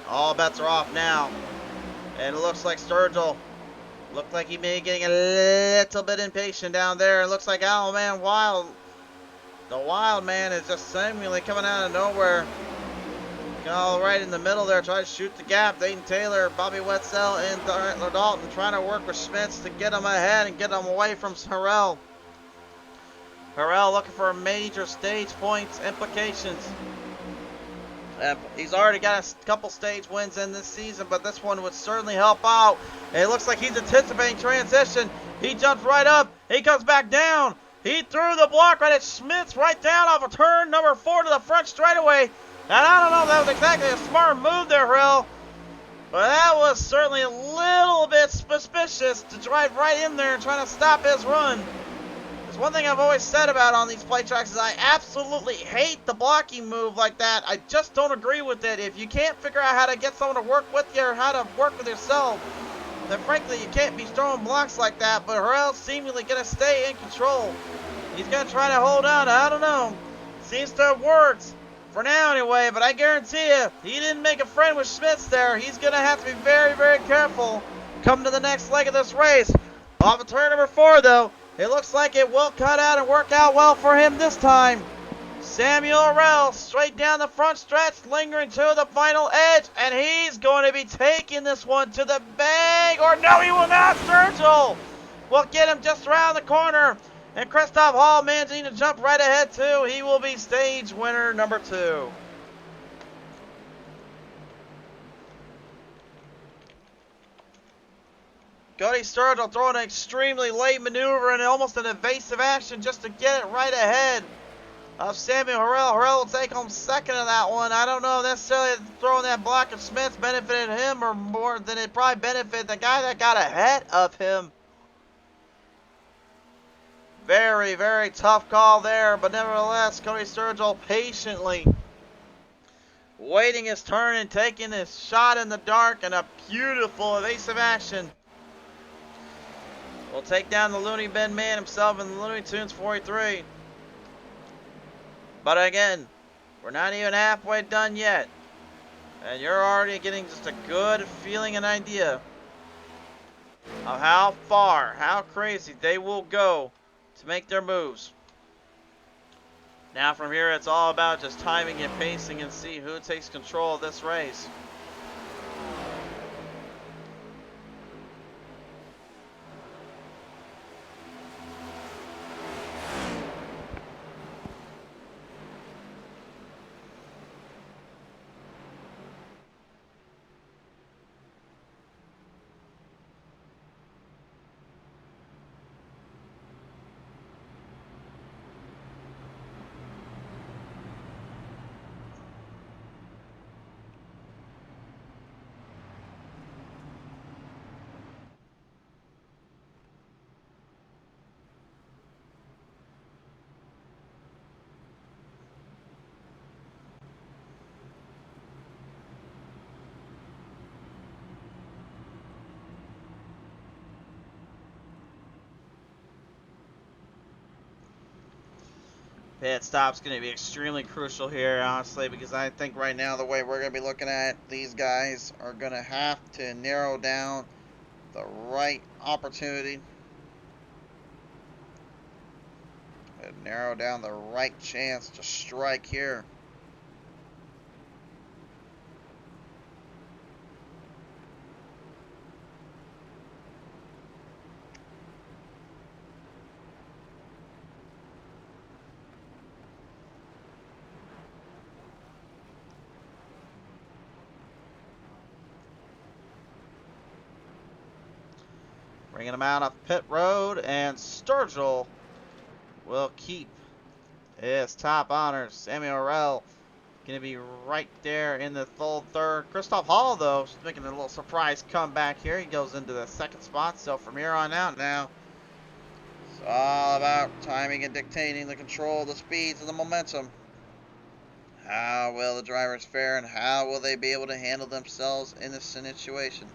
All bets are off now. And it looks like Sturgill looked like he may be getting a little bit impatient down there. It looks like Man Wild. The Wild Man is just seemingly coming out of nowhere. All right in the middle there, try to shoot the gap. Dayton Taylor, Bobby Wetzel, and Dalton trying to work with Schmitz to get him ahead and get him away from Harrell. Harrell looking for major stage points implications. He's already got a couple stage wins in this season, but this one would certainly help out. And it looks like he's anticipating transition. He jumps right up. He comes back down. He threw the block right at Schmitz right down off of turn number 4 to the front straightaway. And I don't know if that was exactly a smart move there, Harrell. But that was certainly a little bit suspicious to drive right in there and try to stop his run. There's one thing I've always said about on these play tracks is I absolutely hate the blocking move like that. I just don't agree with it. If you can't figure out how to get someone to work with you or how to work with yourself, that frankly you can't be throwing blocks like that, but Harrell's seemingly going to stay in control. He's going to try to hold on. I don't know. Seems to have worked. For now anyway, but I guarantee you, he didn't make a friend with Schmitz there. He's going to have to be very, very careful come to the next leg of this race. Off of turn number 4, though, it looks like it will cut out and work out well for him this time. Samuel Harrell straight down the front stretch, lingering to the final edge, and he's going to be taking this one to the bag. Or no, he will not. Sturgill will get him just around the corner. And Christoph Hall managing to jump right ahead, too. He will be stage winner number 2. Cody Sturgill throwing an extremely late maneuver and almost an evasive action just to get it right ahead of Samuel Harrell. Harrell will take home second in that one. I don't know necessarily throwing that block of Smith's benefited him or more than it probably benefited the guy that got ahead of him. Very, very tough call there, but nevertheless, Cody Sturgill patiently waiting his turn and taking his shot in the dark and a beautiful evasive action. Will take down the Looney Bin man himself in the Looney Tunes 43. But again, we're not even halfway done yet. And you're already getting just a good feeling and idea of how far, how crazy they will go to make their moves. Now from here, it's all about just timing and pacing and see who takes control of this race. Pit stop's going to be extremely crucial here, honestly, because I think right now the way we're going to be looking at these guys are going to have to narrow down the right opportunity. And narrow down the right chance to strike here. Bringing him out of pit road, and Sturgill will keep his top honors. Samuel Harrell going to be right there in the full third. Christoph Hall, though, is making a little surprise comeback here. He goes into the second spot. So from here on out now, it's all about timing and dictating the control, the speeds, and the momentum. How will the drivers fare, and how will they be able to handle themselves in this situation?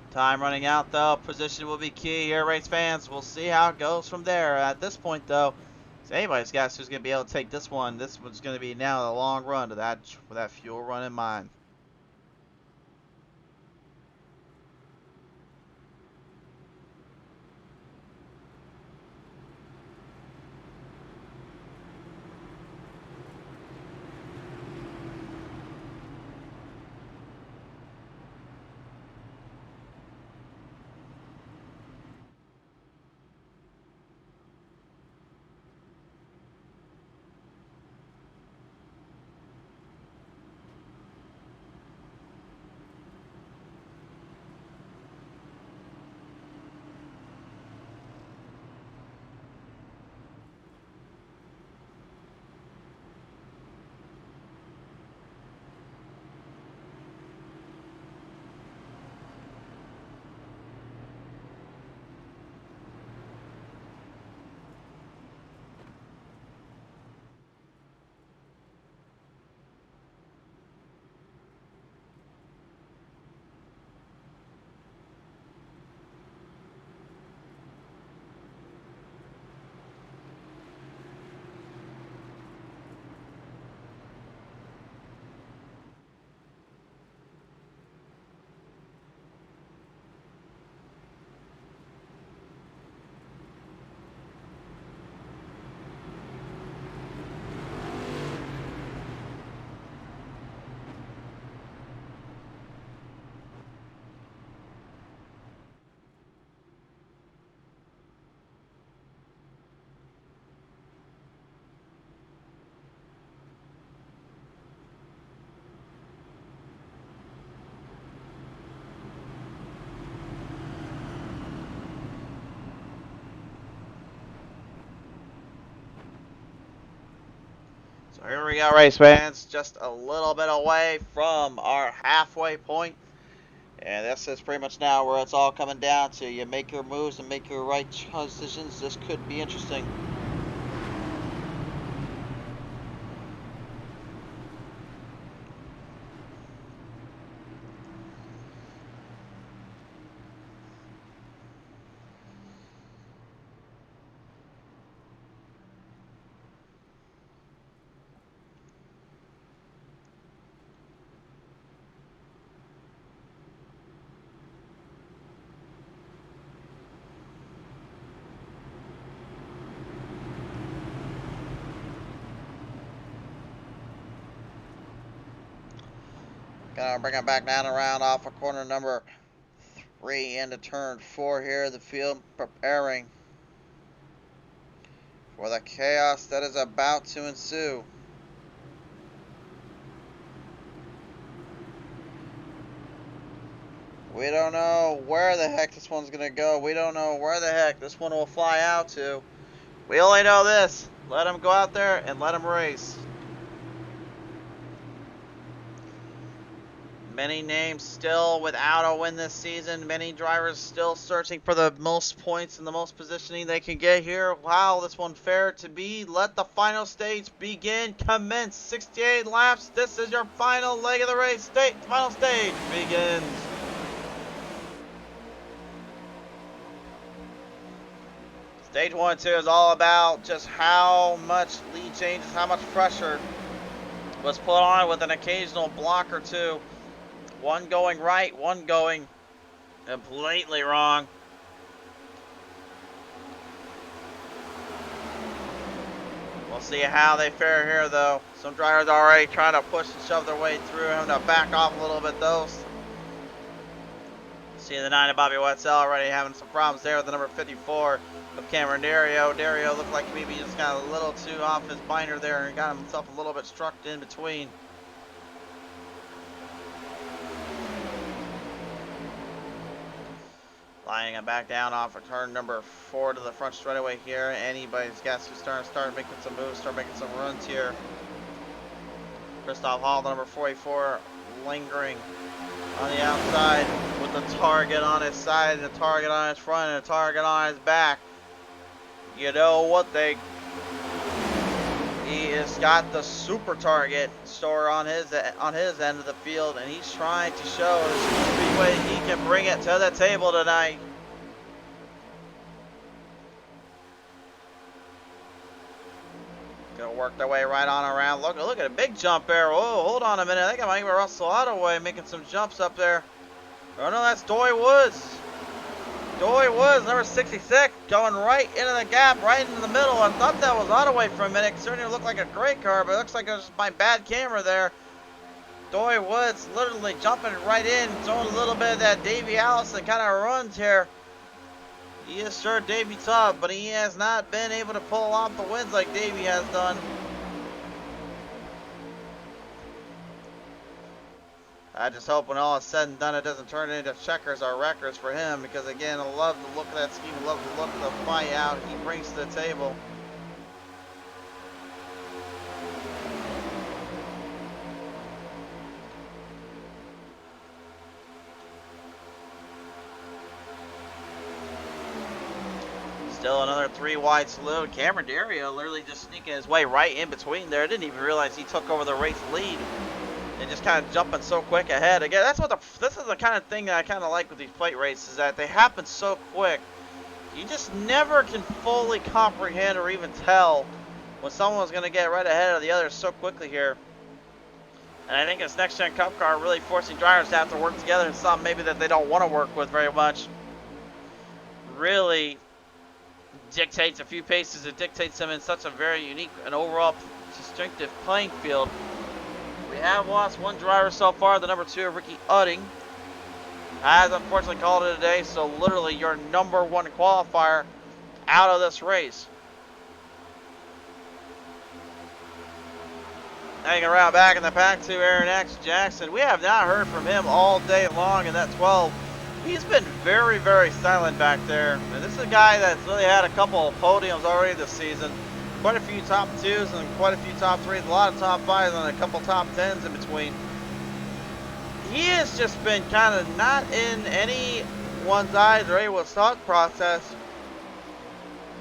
Time running out, though. Position will be key here, race fans. We'll see how it goes from there. At this point, though, it's anybody's guess who's going to be able to take this one. This one's going to be now a long run to that with that fuel run in mind. So here we go, race fans. Just a little bit away from our halfway point. And this is pretty much now where it's all coming down to. You make your moves and make your right decisions. This could be interesting. Gonna bring it back down around off of corner number 3 into turn 4 here of the field, preparing for the chaos that is about to ensue. We don't know where the heck this one's gonna go. We don't know where the heck this one will fly out to. We only know this. Let him go out there and let him race. Many names still without a win this season. Many drivers still searching for the most points and the most positioning they can get here. Wow, this one fair to be. Let the final stage begin. Commence. 68 laps. This is your final leg of the race. Final stage begins. Stage 1 and 2 is all about just how much lead changes, how much pressure was put on with an occasional block or two. One going right, one going completely wrong. We'll see how they fare here, though. Some drivers are already trying to push and shove their way through, having to back off a little bit, though. See the 9 of Bobby Wetzel already having some problems there with the number 54 of Cameron Dario. Dario looked like maybe he just got a little too off his binder there and got himself a little bit struck in between. Flying it back down off of turn number 4 to the front straightaway here. Anybody's guess who's start making some moves, start making some runs here. Christoph Hall, the number 44, lingering on the outside with the target on his side, and a target on his front, and a target on his back. You know what he has got the super target store on his end of the field, and he's trying to show the Superspeedway he can bring it to the table tonight. Gonna work their way right on around. Look at a big jump there. Whoa, hold on a minute. I think I might be Russell Ottaway making some jumps up there. Oh no, that's Doy Woods. Doy Woods, number 66, going right into the gap, right in the middle. I thought that was Ottaway for a minute. It certainly looked like a great car, but it looks like it was my bad camera there. Doy Woods literally jumping right in, showing a little bit of that Davey Allison kind of runs here. He is sure Davey tough, but he has not been able to pull off the wins like Davey has done. I just hope when all is said and done, it doesn't turn into checkers or records for him, because again, I love the look of that scheme, I love the look of the fight out he brings to the table. Still another 3 wide salute. Cameron Dario literally just sneaking his way right in between there. Didn't even realize he took over the race lead. And just kind of jumping so quick ahead. Again, this is the kind of thing that I kind of like with these plate races, that they happen so quick. You just never can fully comprehend or even tell when someone's going to get right ahead of the others so quickly here. And I think this next gen Cup car really forcing drivers to have to work together in some maybe that they don't want to work with very much. Really dictates a few paces. It dictates them in such a very unique and overall distinctive playing field. We have lost one driver so far, the number 2, Ricky Udding, has unfortunately called it a day, so literally your number 1 qualifier out of this race. Hanging around back in the pack to Aaron X. Jackson. We have not heard from him all day long in that 12. He's been very, very silent back there. And this is a guy that's really had a couple of podiums already this season. Of quite a few top 2s and quite a few top 3s, a lot of top 5s and a couple top 10s in between. He has just been kind of not in anyone's eyes or anyone's thought process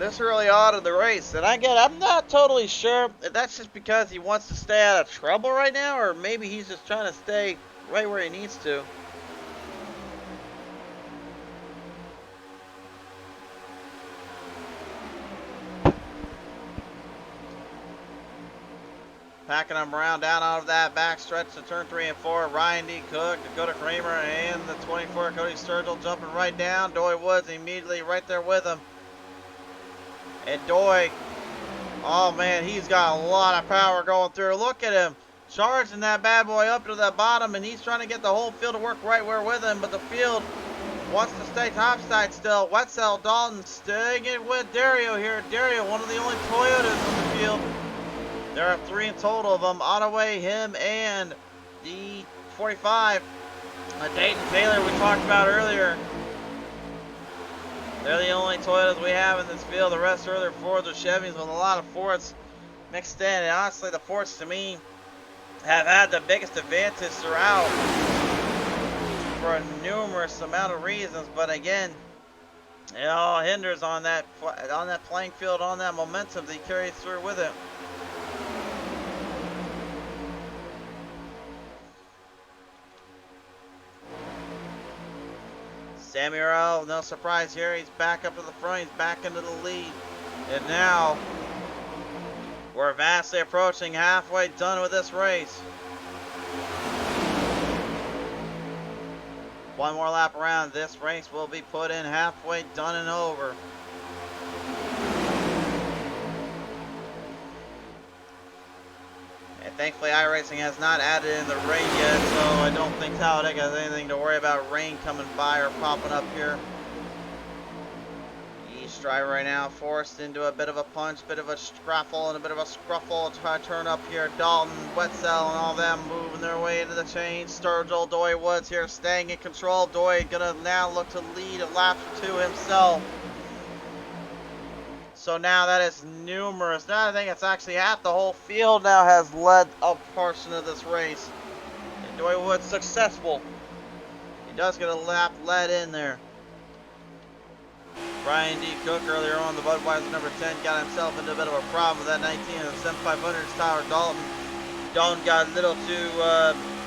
this early on in the race. And I'm not totally sure if that's just because he wants to stay out of trouble right now, or maybe he's just trying to stay right where he needs to. Packing them around down out of that back stretch to turn 3 and 4. Ryan D. Cook, Dakota Kramer, and the 24 Cody Sturgill jumping right down. Doy Woods immediately right there with him. And Doy, oh man, he's got a lot of power going through. Look at him charging that bad boy up to the bottom, and he's trying to get the whole field to work right where with him, but the field wants to stay topside still. Wetzel, Dalton staying it with Dario here. Dario, one of the only Toyotas in the field. There are 3 in total of them. Ottaway, him, and the 45. Dayton Taylor we talked about earlier. They're the only Toyotas we have in this field. The rest are either Fords or Chevys with a lot of Fords mixed in. And honestly, the Fords to me have had the biggest advantage throughout for a numerous amount of reasons. But again, it all hinders on that playing field, on that momentum that carries through with it. Samuel, no surprise here, he's back up to the front, he's back into the lead. And now, we're vastly approaching halfway done with this race. One more lap around, this race will be put in halfway done and over. And thankfully iRacing has not added in the rain yet, so I don't think Talladega has anything to worry about rain coming by or popping up here. East driver right now forced into a bit of a punch, bit of a scruffle, and a bit of a scruffle to try to turn up here. Dalton, Wetzel, and all them moving their way into the change. Sturgill, Doy Woods here staying in control. Doy gonna now look to lead a lap or 2 himself. So now that is numerous. Now I think it's actually half the whole field now has led a portion of this race. And Doy Woods successful. He does get a lap led in there. Brian D. Cook earlier on, the Budweiser number 10, got himself into a bit of a problem with that 19 and the 7500 Tyler Dalton. Dalton got a little too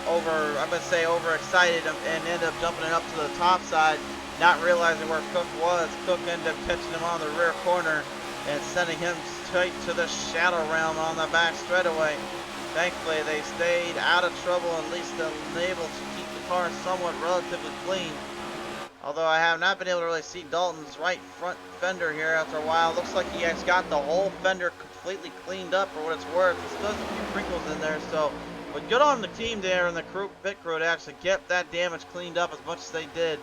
overexcited and ended up jumping it up to the top side, not realizing where Cook was. Cook ended up catching him on the rear corner and sending him straight to the shadow realm on the back straightaway. Thankfully, they stayed out of trouble, at least able to keep the car somewhat relatively clean. Although I have not been able to really see Dalton's right front fender here after a while. Looks like he has got the whole fender completely cleaned up for what it's worth. There's still a few crinkles in there, so but good on the team there and the pit crew to actually get that damage cleaned up as much as they did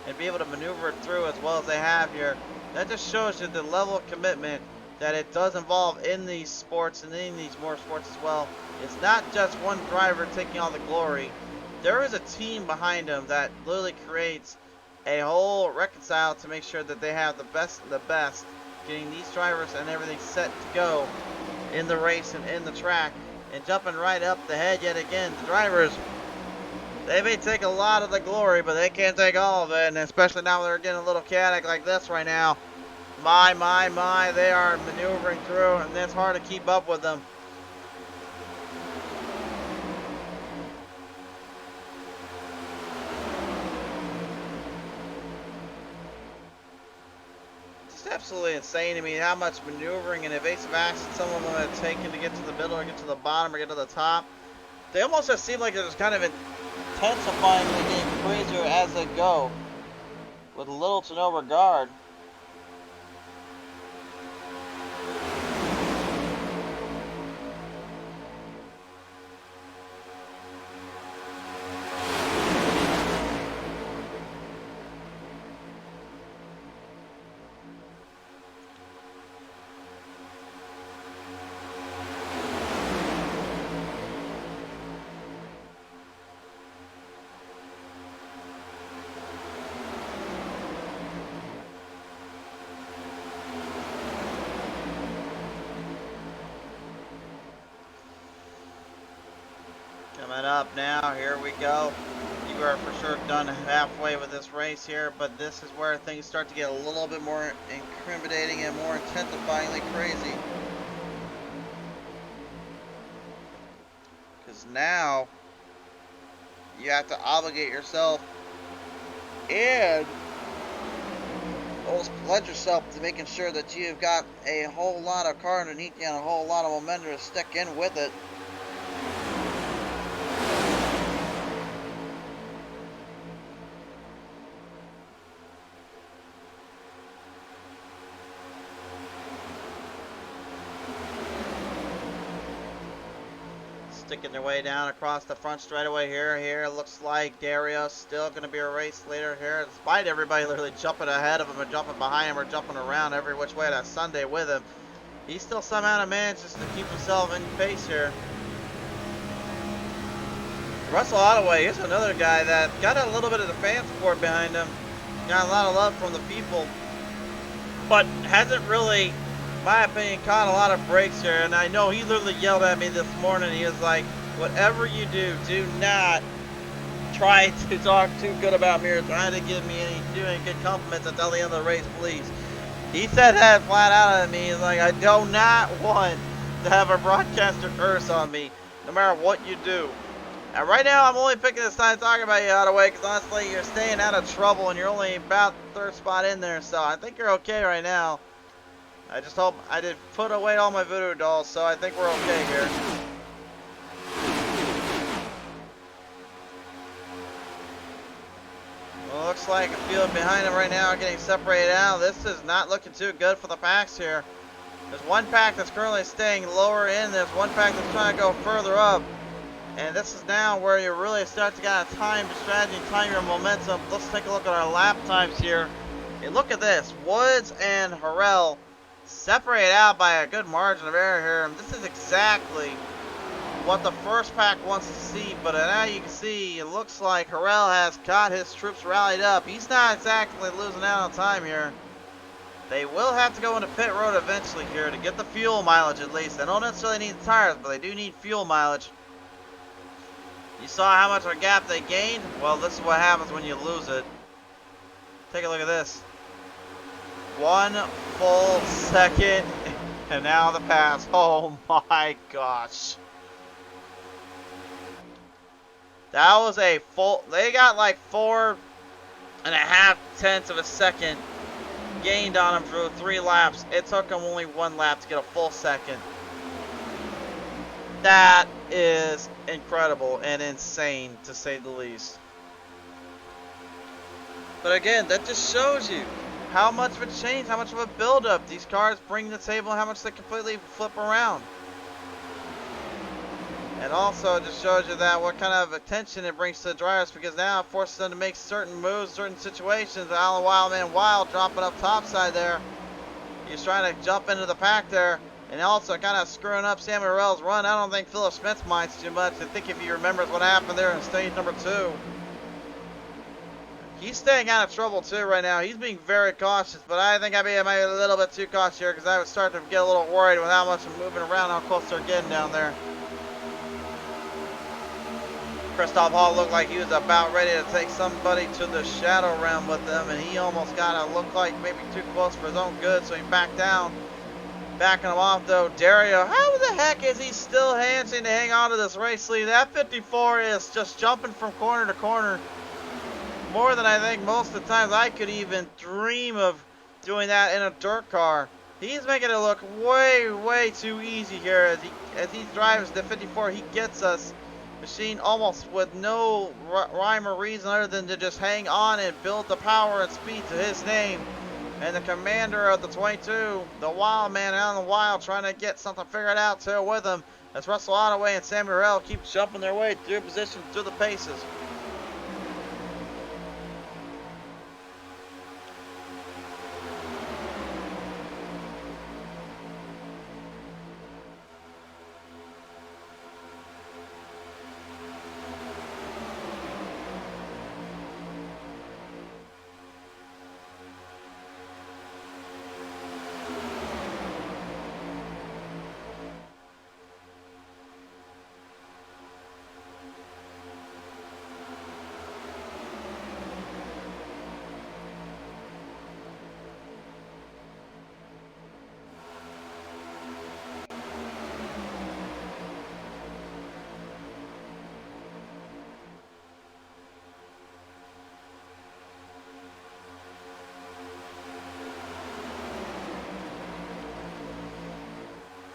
and be able to maneuver it through as well as they have here. That just shows you the level of commitment that it does involve in these sports and in these motorsports as well. It's not just one driver taking all the glory. There is a team behind them that literally creates a whole reconcile to make sure that they have the best of the best, getting these drivers and everything set to go in the race and in the track. And jumping right up the head yet again, the drivers, they may take a lot of the glory, but they can't take all of it, and especially now they're getting a little chaotic like this right now. My, they are maneuvering through, and it's hard to keep up with them. It's absolutely insane to me how much maneuvering and evasive action some of them have taken to get to the middle or get to the bottom or get to the top. They almost just seem like they're just kind of intensifying and getting crazier as they go, with little to no regard. up now. Here we go. You are for sure done halfway with this race here, but this is where things start to get a little bit more incriminating and more intensifyingly crazy. Because now you have to obligate yourself and almost pledge yourself to making sure that you've got a whole lot of car underneath you and a whole lot of momentum to stick in with it. Sticking their way down across the front straightaway here. Here looks like Dario's still going to be a race leader here, despite everybody literally jumping ahead of him or jumping behind him or jumping around every which way that Sunday with him. He still somehow manages to keep himself in pace here. Russell Ottaway, here's another guy that got a little bit of the fan support behind him. Got a lot of love from the people, but hasn't really, in my opinion, caught a lot of breaks here. And I know he literally yelled at me this morning. He was like, whatever you do, do not try to talk too good about me or try to give me any good compliments until the end of the race, please. He said that flat out at me. He's like, I do not want to have a broadcaster curse on me, no matter what you do. And right now, I'm only picking this time to talk about you, Ottaway, because honestly, you're staying out of trouble and you're only about third spot in there, so I think you're okay right now. I just hope I did put away all my voodoo dolls, so I think we're okay here. Well, looks like a field behind him right now getting separated out. This is not looking too good for the packs here. There's one pack that's currently staying lower in. There's one pack that's trying to go further up. And this is now where you really start to get a time strategy, time your momentum. Let's take a look at our lap times here. And look at this. Woods and Harrell separated out by a good margin of error here. This is exactly what the first pack wants to see. But now you can see it looks like Harrell has got his troops rallied up. He's not exactly losing out on time here. They will have to go into pit road eventually here to get the fuel mileage at least. They don't necessarily need the tires, but they do need fuel mileage. You saw how much of a gap they gained? Well, this is what happens when you lose it. Take a look at this. 1 full second, and now the pass. Oh my gosh. That was a full, they got like 4.5 tenths of a second gained on them through 3 laps. It took them only 1 lap to get a full second. That is incredible and insane, to say the least. But again, that just shows you how much of a change, how much of a build-up these cars bring to the table, and how much they completely flip around. And also, it just shows you that what kind of attention it brings to the drivers, because now it forces them to make certain moves, certain situations. Alan Wildman Wild dropping up topside there. He's trying to jump into the pack there. And also kind of screwing up Sam Morrell's run. I don't think Philip Smith minds too much. I think if he remembers what happened there in stage number 2. He's staying out of trouble too right now. He's being very cautious. But I think I might be a little bit too cautious here, because I would start to get a little worried with how much I'm moving around, how close they're getting down there. Christoph Hall looked like he was about ready to take somebody to the shadow realm with them. And he almost got to look like maybe too close for his own good. So he backed down. Backing him off though, Dario, how the heck is he still managing to hang on to this race lead? That 54 is just jumping from corner to corner. More than I think most of the times I could even dream of doing that in a dirt car. He's making it look way, way too easy here as he drives the 54. He gets us machine almost with no rhyme or reason other than to just hang on and build the power and speed to his name. And the commander of the 22, the Wild Man out in the wild, trying to get something figured out too with him. As Russell Ottaway and Sam Morrell keep jumping their way through position through the paces.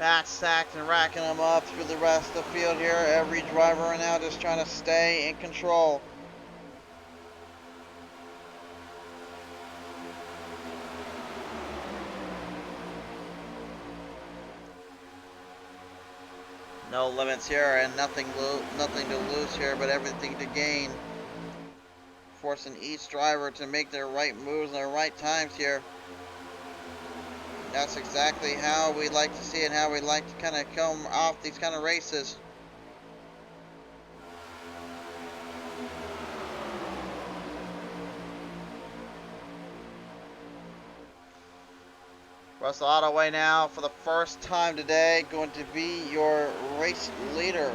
back stacked and racking them up through the rest of the field here. Every driver right now just trying to stay in control. No limits here and nothing to lose here, but everything to gain. Forcing each driver to make their right moves and their right times here. That's exactly how we like to see it, how we like to kind of come off these kind of races. Russell Ottaway now, for the first time today, going to be your race leader.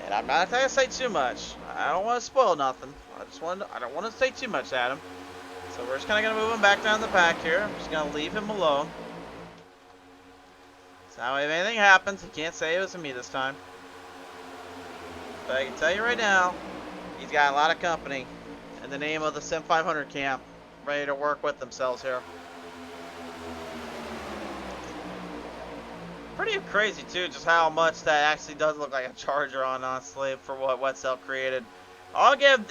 And I'm not going to say too much. I don't want to spoil nothing. I don't want to say too much, Adam. So we're just kind of going to move him back down the pack here. I'm just going to leave him alone. So if anything happens, he can't say it was me this time. But I can tell you right now, he's got a lot of company in the name of the Sim 500 camp, ready to work with themselves here. Pretty crazy too, just how much that actually does look like a Charger on, honestly, for what Wetzel created. I'll give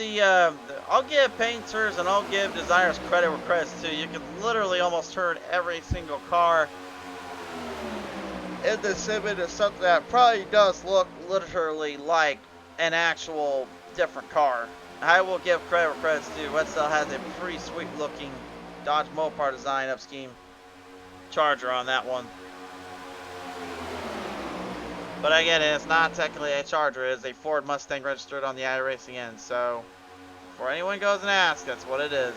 I'll give painters and I'll give designers credit where credit's due. You can literally almost turn every single car in the sim into something that probably does look literally like an actual different car. I will give credit where credit's due. Wetzel has a pretty sweet looking Dodge Mopar design up scheme Charger on that one. But again, it's not technically a Charger. It is a Ford Mustang registered on the iRacing end. So, before anyone goes and asks, that's what it is.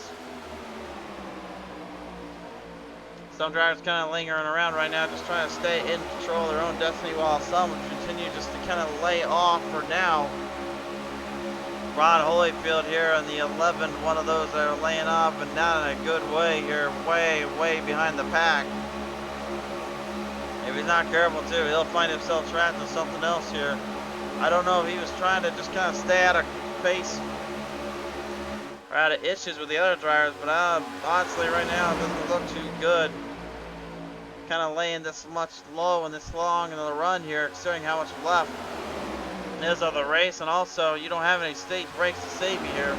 Some drivers kind of lingering around right now, just trying to stay in control of their own destiny, while some continue just to kind of lay off for now. Ron Holyfield here on the 11, one of those that are laying off, and not in a good way here, way behind the pack. If he's not careful too, he'll find himself trapped in something else here. I don't know if he was trying to just kind of stay out of pace or out of issues with the other drivers, but honestly right now it doesn't look too good. Kind of laying this much low and this long in the run here, considering how much left is of the race, and also you don't have any stage breaks to save you here.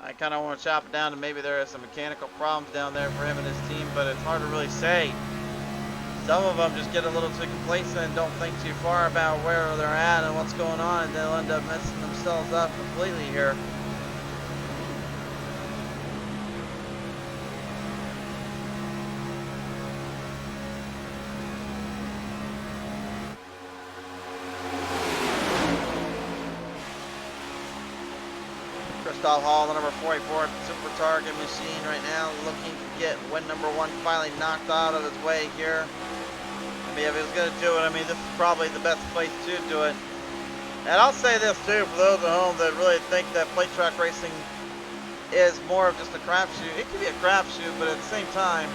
I kind of want to chop it down to maybe there are some mechanical problems down there for him and his team, but it's hard to really say. Some of them just get a little too complacent and don't think too far about where they're at and what's going on, and they'll end up messing themselves up completely here. Christoph Hall, the number 44 Super Target machine right now, looking to get win number 1 finally knocked out of his way here. I mean, if he was going to do it, I mean, this is probably the best place to do it. And I'll say this too, for those at home that really think that plate track racing is more of just a crapshoot. It can be a crapshoot, but at the same time,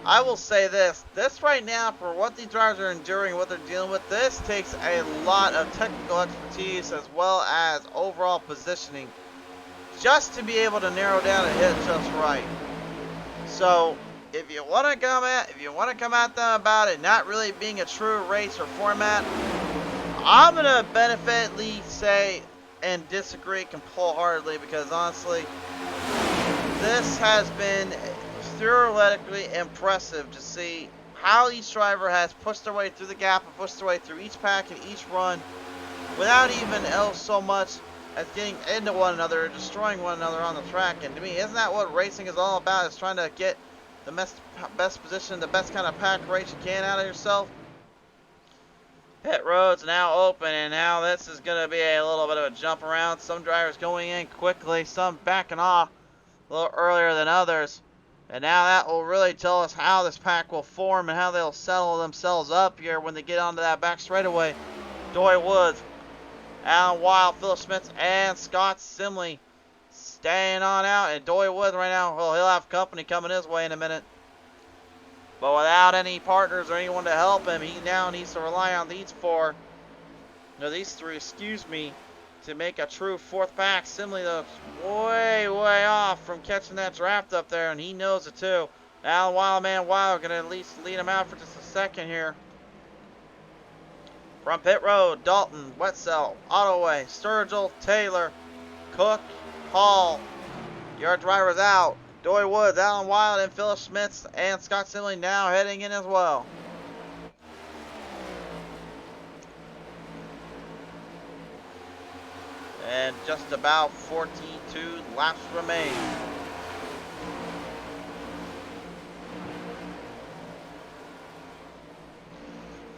I will say this. This right now, for what these drivers are enduring, what they're dealing with, this takes a lot of technical expertise as well as overall positioning, just to be able to narrow down and hit just right. So if you want to come at them about it not really being a true race or format, I'm gonna benefitly say and disagree wholeheartedly, because honestly, this has been theoretically impressive to see how each driver has pushed their way through the gap and pushed their way through each pack and each run without even so much as getting into one another or destroying one another on the track. And to me, isn't that what racing is all about? Is trying to get the best position, the best kind of pack race you can out of yourself. Pit road's now open, and now this is going to be a little bit of a jump around. Some drivers going in quickly, some backing off a little earlier than others. And now that will really tell us how this pack will form and how they'll settle themselves up here when they get onto that back straightaway. Doy Woods, Alan Wild, Philip Schmitz, and Scott Simley staying on out. And Doy Woods right now, well, he'll have company coming his way in a minute. But without any partners or anyone to help him, he now needs to rely on these three, excuse me, to make a true fourth pack. Simply though, way off from catching that draft up there, and he knows it too. Now Wildman Wild gonna at least lead him out for just a second here. From pit road, Dalton, Wetzel, Ottaway, Sturgill, Taylor, Cook, Hall. Your driver's out. Doy Woods, Alan Wild, and Philip Schmitz, and Scott Simley now heading in as well. And just about 42 laps remain.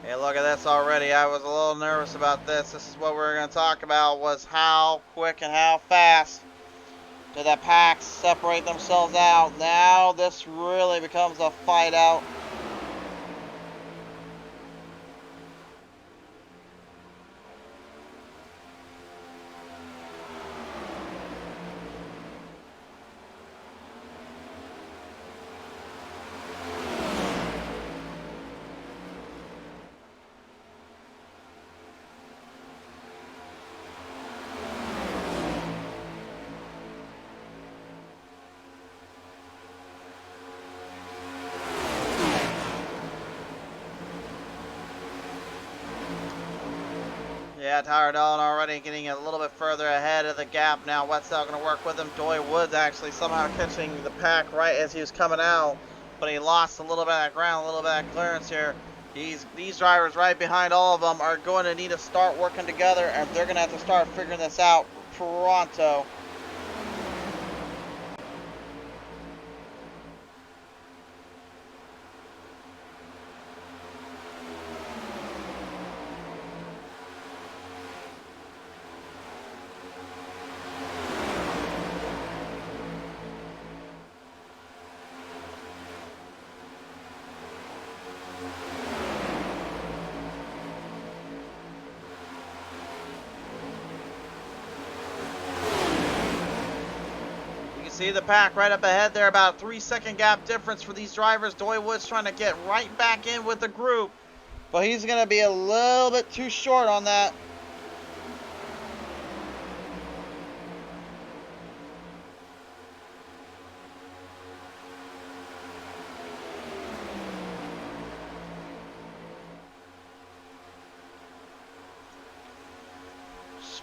Hey, look at this already. I was a little nervous about this. This is what we were going to talk about, was how quick and how fast do the packs separate themselves out. Now this really becomes a fight out. Yeah, Tyler Dolan already getting a little bit further ahead of the gap now. Wetzel going to work with him. Doy Woods actually somehow catching the pack right as he was coming out, but he lost a little bit of ground, a little bit of clearance here. These drivers right behind all of them are going to need to start working together, and they're going to have to start figuring this out pronto. See the pack right up ahead there, about a 3-second gap difference for these drivers. Doy Woods trying to get right back in with the group, but he's going to be a little bit too short on that.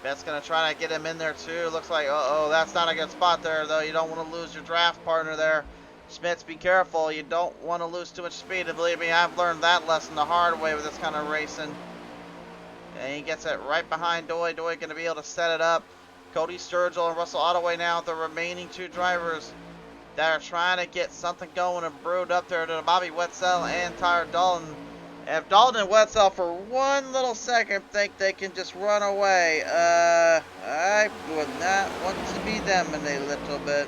Schmidt's going to try to get him in there too. Looks like, uh-oh, that's not a good spot there, though. You don't want to lose your draft partner there. Schmitz, be careful. You don't want to lose too much speed. And believe me, I've learned that lesson the hard way with this kind of racing. And he gets it right behind Doy. Doy going to be able to set it up. Cody Sturgill and Russell Ottaway now, the remaining two drivers that are trying to get something going and brewed up there to Bobby Wetzel and Tyler Dalton. If Dalton and Wetzel for one little second think they can just run away, I would not want to be them in a little bit.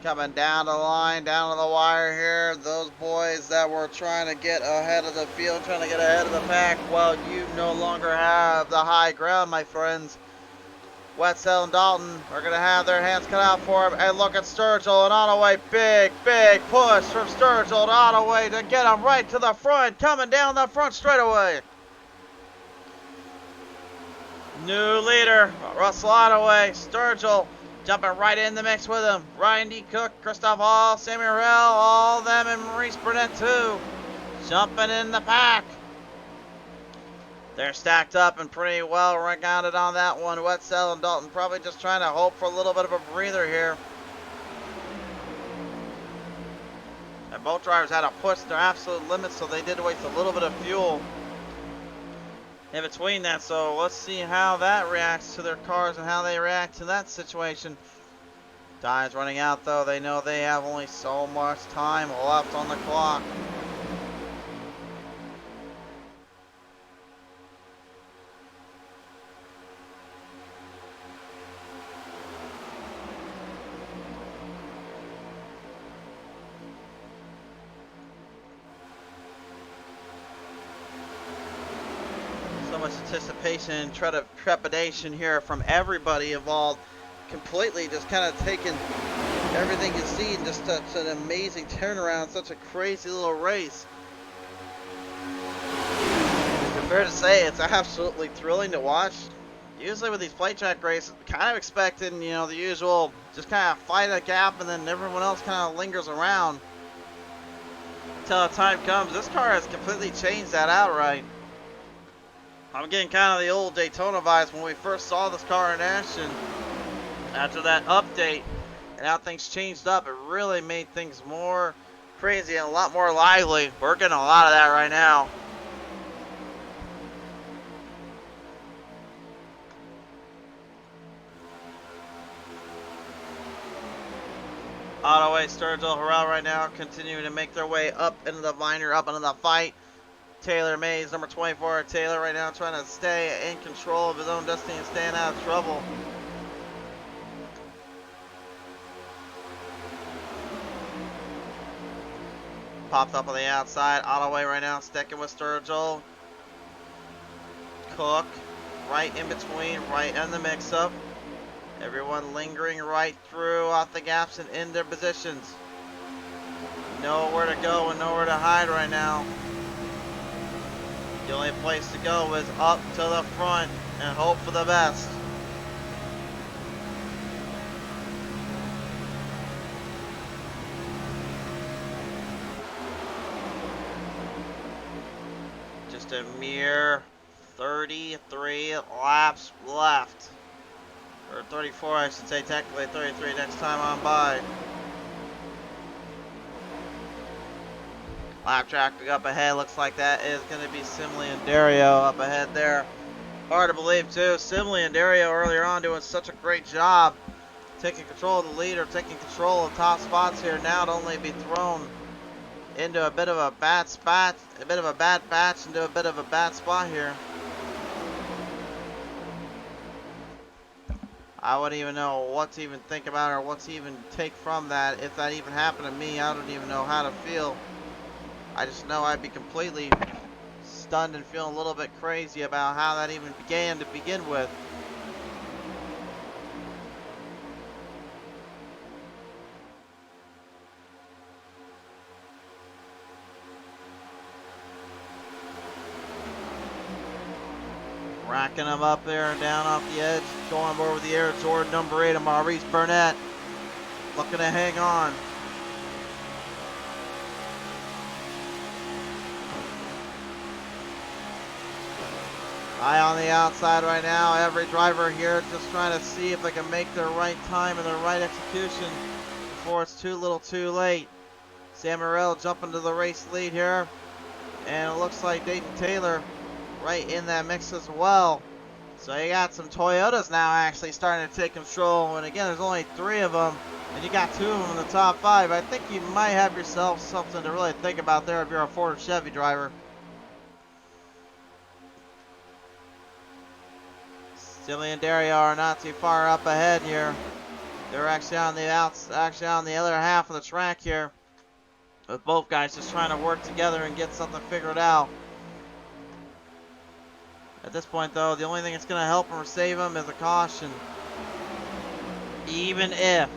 Coming down the line, down to the wire here. Those boys that were trying to get ahead of the field, trying to get ahead of the pack, well, you no longer have the high ground, my friends. Wetzel and Dalton are going to have their hands cut out for him. And look at Sturgill and Ottaway. Big push from Sturgill to Ottaway to get him right to the front. Coming down the front straightaway. New leader, Russell Ottaway. Sturgill jumping right in the mix with him. Ryan D. Cook, Christoph Hall, Sammy Harrell, all of them, and Maurice Burnett too. Jumping in the pack. They're stacked up and pretty well rounded on that one. Wetzel and Dalton probably just trying to hope for a little bit of a breather here. And both drivers had to push their absolute limits, so they did waste a little bit of fuel. in between that. So let's see how that reacts to their cars and how they react to that situation. Time's running out though. They know they have only so much time left on the clock. So much anticipation and trepidation here from everybody involved. Completely just kind of taking everything you see and just such an amazing turnaround, such a crazy little race. It's fair to say it's absolutely thrilling to watch. Usually with these plate track races, kind of expecting, you know, the usual, just kind of fight a gap and then everyone else kind of lingers around until the time comes. This car has completely changed that outright. I'm getting kind of the old Daytona vibes when we first saw this car in action. After that update and how things changed up, it really made things more crazy and a lot more lively. We're getting a lot of that right now. Ottaway, Sturgill, Harrell right now continuing to make their way up into the Viner, up into the fight. Taylor Mays, number 24, Taylor right now trying to stay in control of his own destiny and staying out of trouble. Popped up on the outside. Ottaway right now sticking with Sturgill. Cook right in between, right in the mix-up. Everyone lingering right through off the gaps and in their positions. Nowhere to go and nowhere to hide right now. The only place to go is up to the front and hope for the best. Just a mere 33 laps left. Or 34, I should say, technically 33 next time on by. Lap traffic up ahead, looks like that is going to be Simley and Dario up ahead there. Hard to believe too, Simley and Dario earlier on doing such a great job taking control of the lead or taking control of top spots here. Now to only be thrown into a bit of a bad spot, a bit of a bad patch into a bit of a bad spot here. I wouldn't even know what to even think about or what to even take from that. If that even happened to me, I don't even know how to feel. I just know I'd be completely stunned and feeling a little bit crazy about how that even began to begin with. Racking them up there and down off the edge. Going over the Air Jordan number 8 of Maurice Burnett. Looking to hang on. Eye on the outside right now. Every driver here just trying to see if they can make their right time and their right execution before it's too little too late. Sam Morrell jumping to the race lead here. And it looks like Dayton Taylor right in that mix as well. So you got some Toyotas now actually starting to take control. And again, there's only 3 of them. And you got 2 of them in the top 5. I think you might have yourself something to really think about there if you're a Ford or Chevy driver. Simley and Dario are not too far up ahead here. They're actually on the on the other half of the track here. With both guys just trying to work together and get something figured out. At this point though, the only thing that's going to help them or save them is a caution. Even if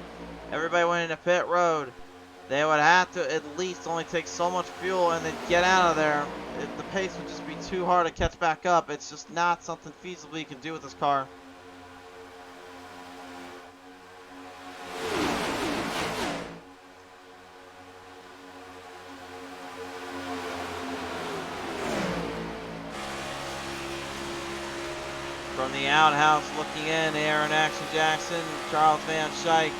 everybody went into pit road, they would have to at least only take so much fuel and then get out of there. The pace would just be too hard to catch back up. It's just not something feasible you can do with this car. From the outhouse looking in, Aaron Action Jackson, Charles Van Schaik,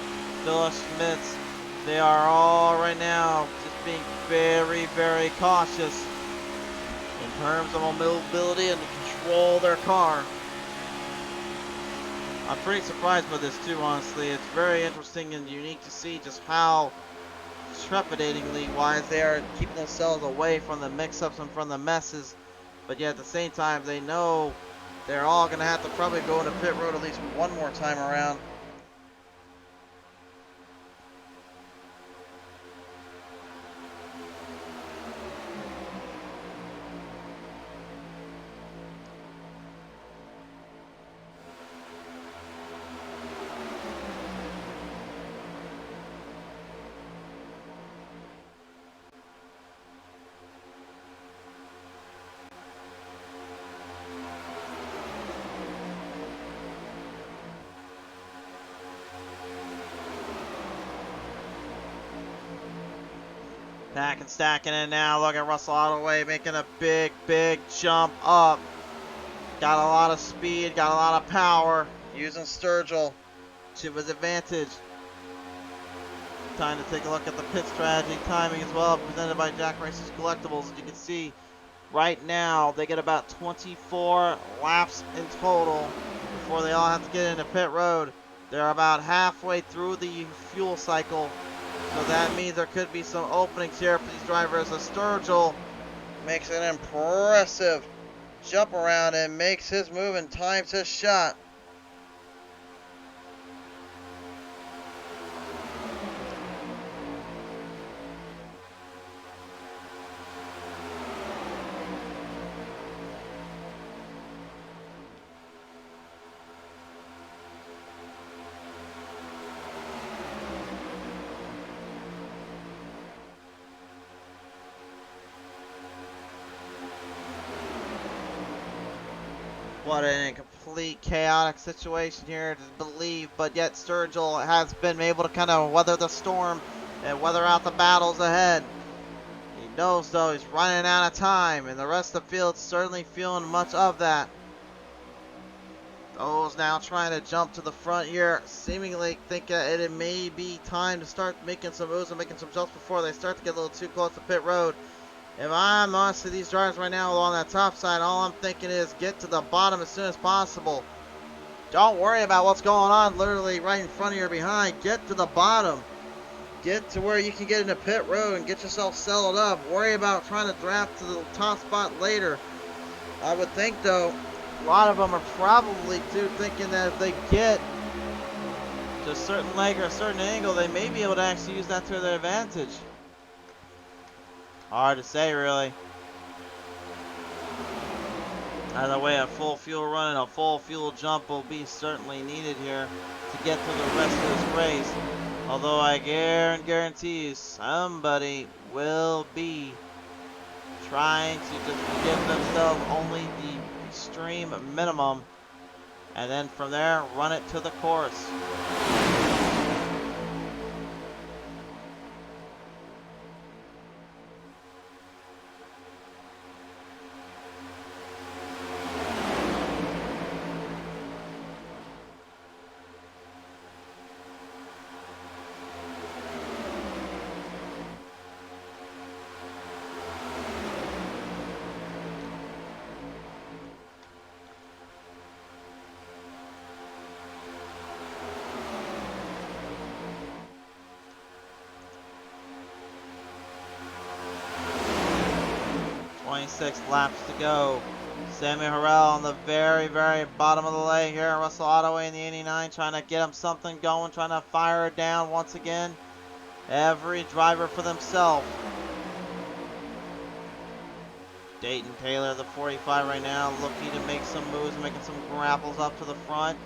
Phyllis Schmitz. They are all right now just being very, very cautious in terms of mobility and roll their car. I'm pretty surprised by this too, honestly. It's very interesting and unique to see just how trepidatingly wise they are keeping themselves away from the mix-ups and from the messes. But yet at the same time, they know they're all going to have to probably go into pit road at least one more time around. Back and stacking it now. Look at Russell Ottaway making a big, big jump up. Got a lot of speed, got a lot of power. Using Sturgill to his advantage. Time to take a look at the pit strategy timing as well, presented by Jack Racing's Collectibles. As you can see, right now they get about 24 laps in total before they all have to get into pit road. They're about halfway through the fuel cycle. So that means there could be some openings here for these drivers. As Sturgill makes an impressive jump around and makes his move and times his shot. What a complete chaotic situation here to believe, but yet Sturgill has been able to kind of weather the storm and weather out the battles ahead. He knows though he's running out of time, and the rest of the field's certainly feeling much of that. Those now trying to jump to the front here, seemingly thinking it may be time to start making some moves and making some jumps before they start to get a little too close to pit road. If I'm honest with these drivers right now on that top side, all I'm thinking is get to the bottom as soon as possible. Don't worry about what's going on literally right in front of you or behind. Get to the bottom. Get to where you can get into pit road and get yourself settled up. Worry about trying to draft to the top spot later. I would think, though, a lot of them are probably, too, thinking that if they get to a certain leg or a certain angle, they may be able to actually use that to their advantage. Hard to say, really. Either way, a full fuel run and a full fuel jump will be certainly needed here to get through the rest of this race. Although I guarantee you somebody will be trying to just give themselves only the extreme minimum, and then from there run it to the course. 26 laps to go. Sammy Harrell on the very, very bottom of the leg here. Russell Ottaway in the 89 trying to get him something going, trying to fire it down once again. Every driver for themselves. Dayton Taylor, the 45 right now, looking to make some moves, making some grapples up to the front.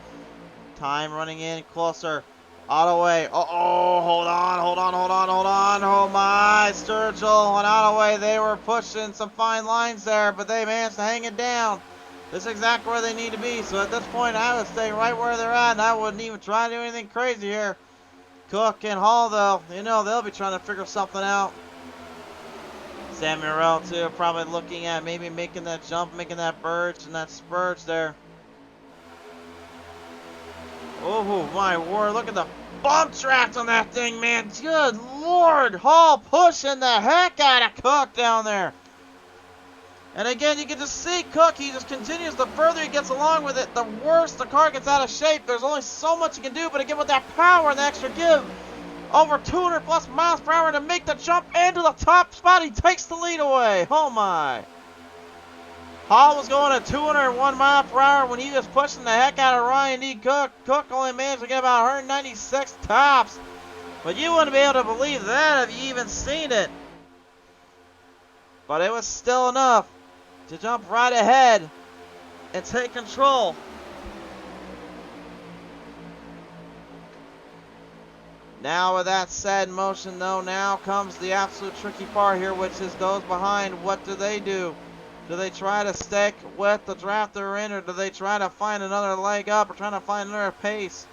Time running in closer. Ottaway. Uh-oh, hold on. Oh my, Sturgill and Ottaway, they were pushing some fine lines there, but they managed to hang it down. This is exactly where they need to be. So at this point, I would stay right where they're at, and I wouldn't even try to do anything crazy here. Cook and Hall, though, you know, they'll be trying to figure something out. Sammy Harrell, too, probably looking at maybe making that jump, making that birch and that spurge there. Oh my word, look at the bump tracks on that thing, man. Good Lord, Hall pushing the heck out of Cook down there. And again, you can just see Cook, he just continues. The further he gets along with it, the worse the car gets out of shape. There's only so much he can do, but again, with that power and the extra give, over 200 plus miles per hour to make the jump into the top spot, he takes the lead away. Oh my. Hall was going at 201 miles per hour when he was pushing the heck out of Ryan D. Cook. Cook only managed to get about 196 tops. But you wouldn't be able to believe that if you even seen it. But it was still enough to jump right ahead and take control. Now with that said in motion though, now comes the absolute tricky part here, which is those behind. What do they do? Do they try to stick with the draft they're in, or do they try to find another leg up, or trying to find another pace?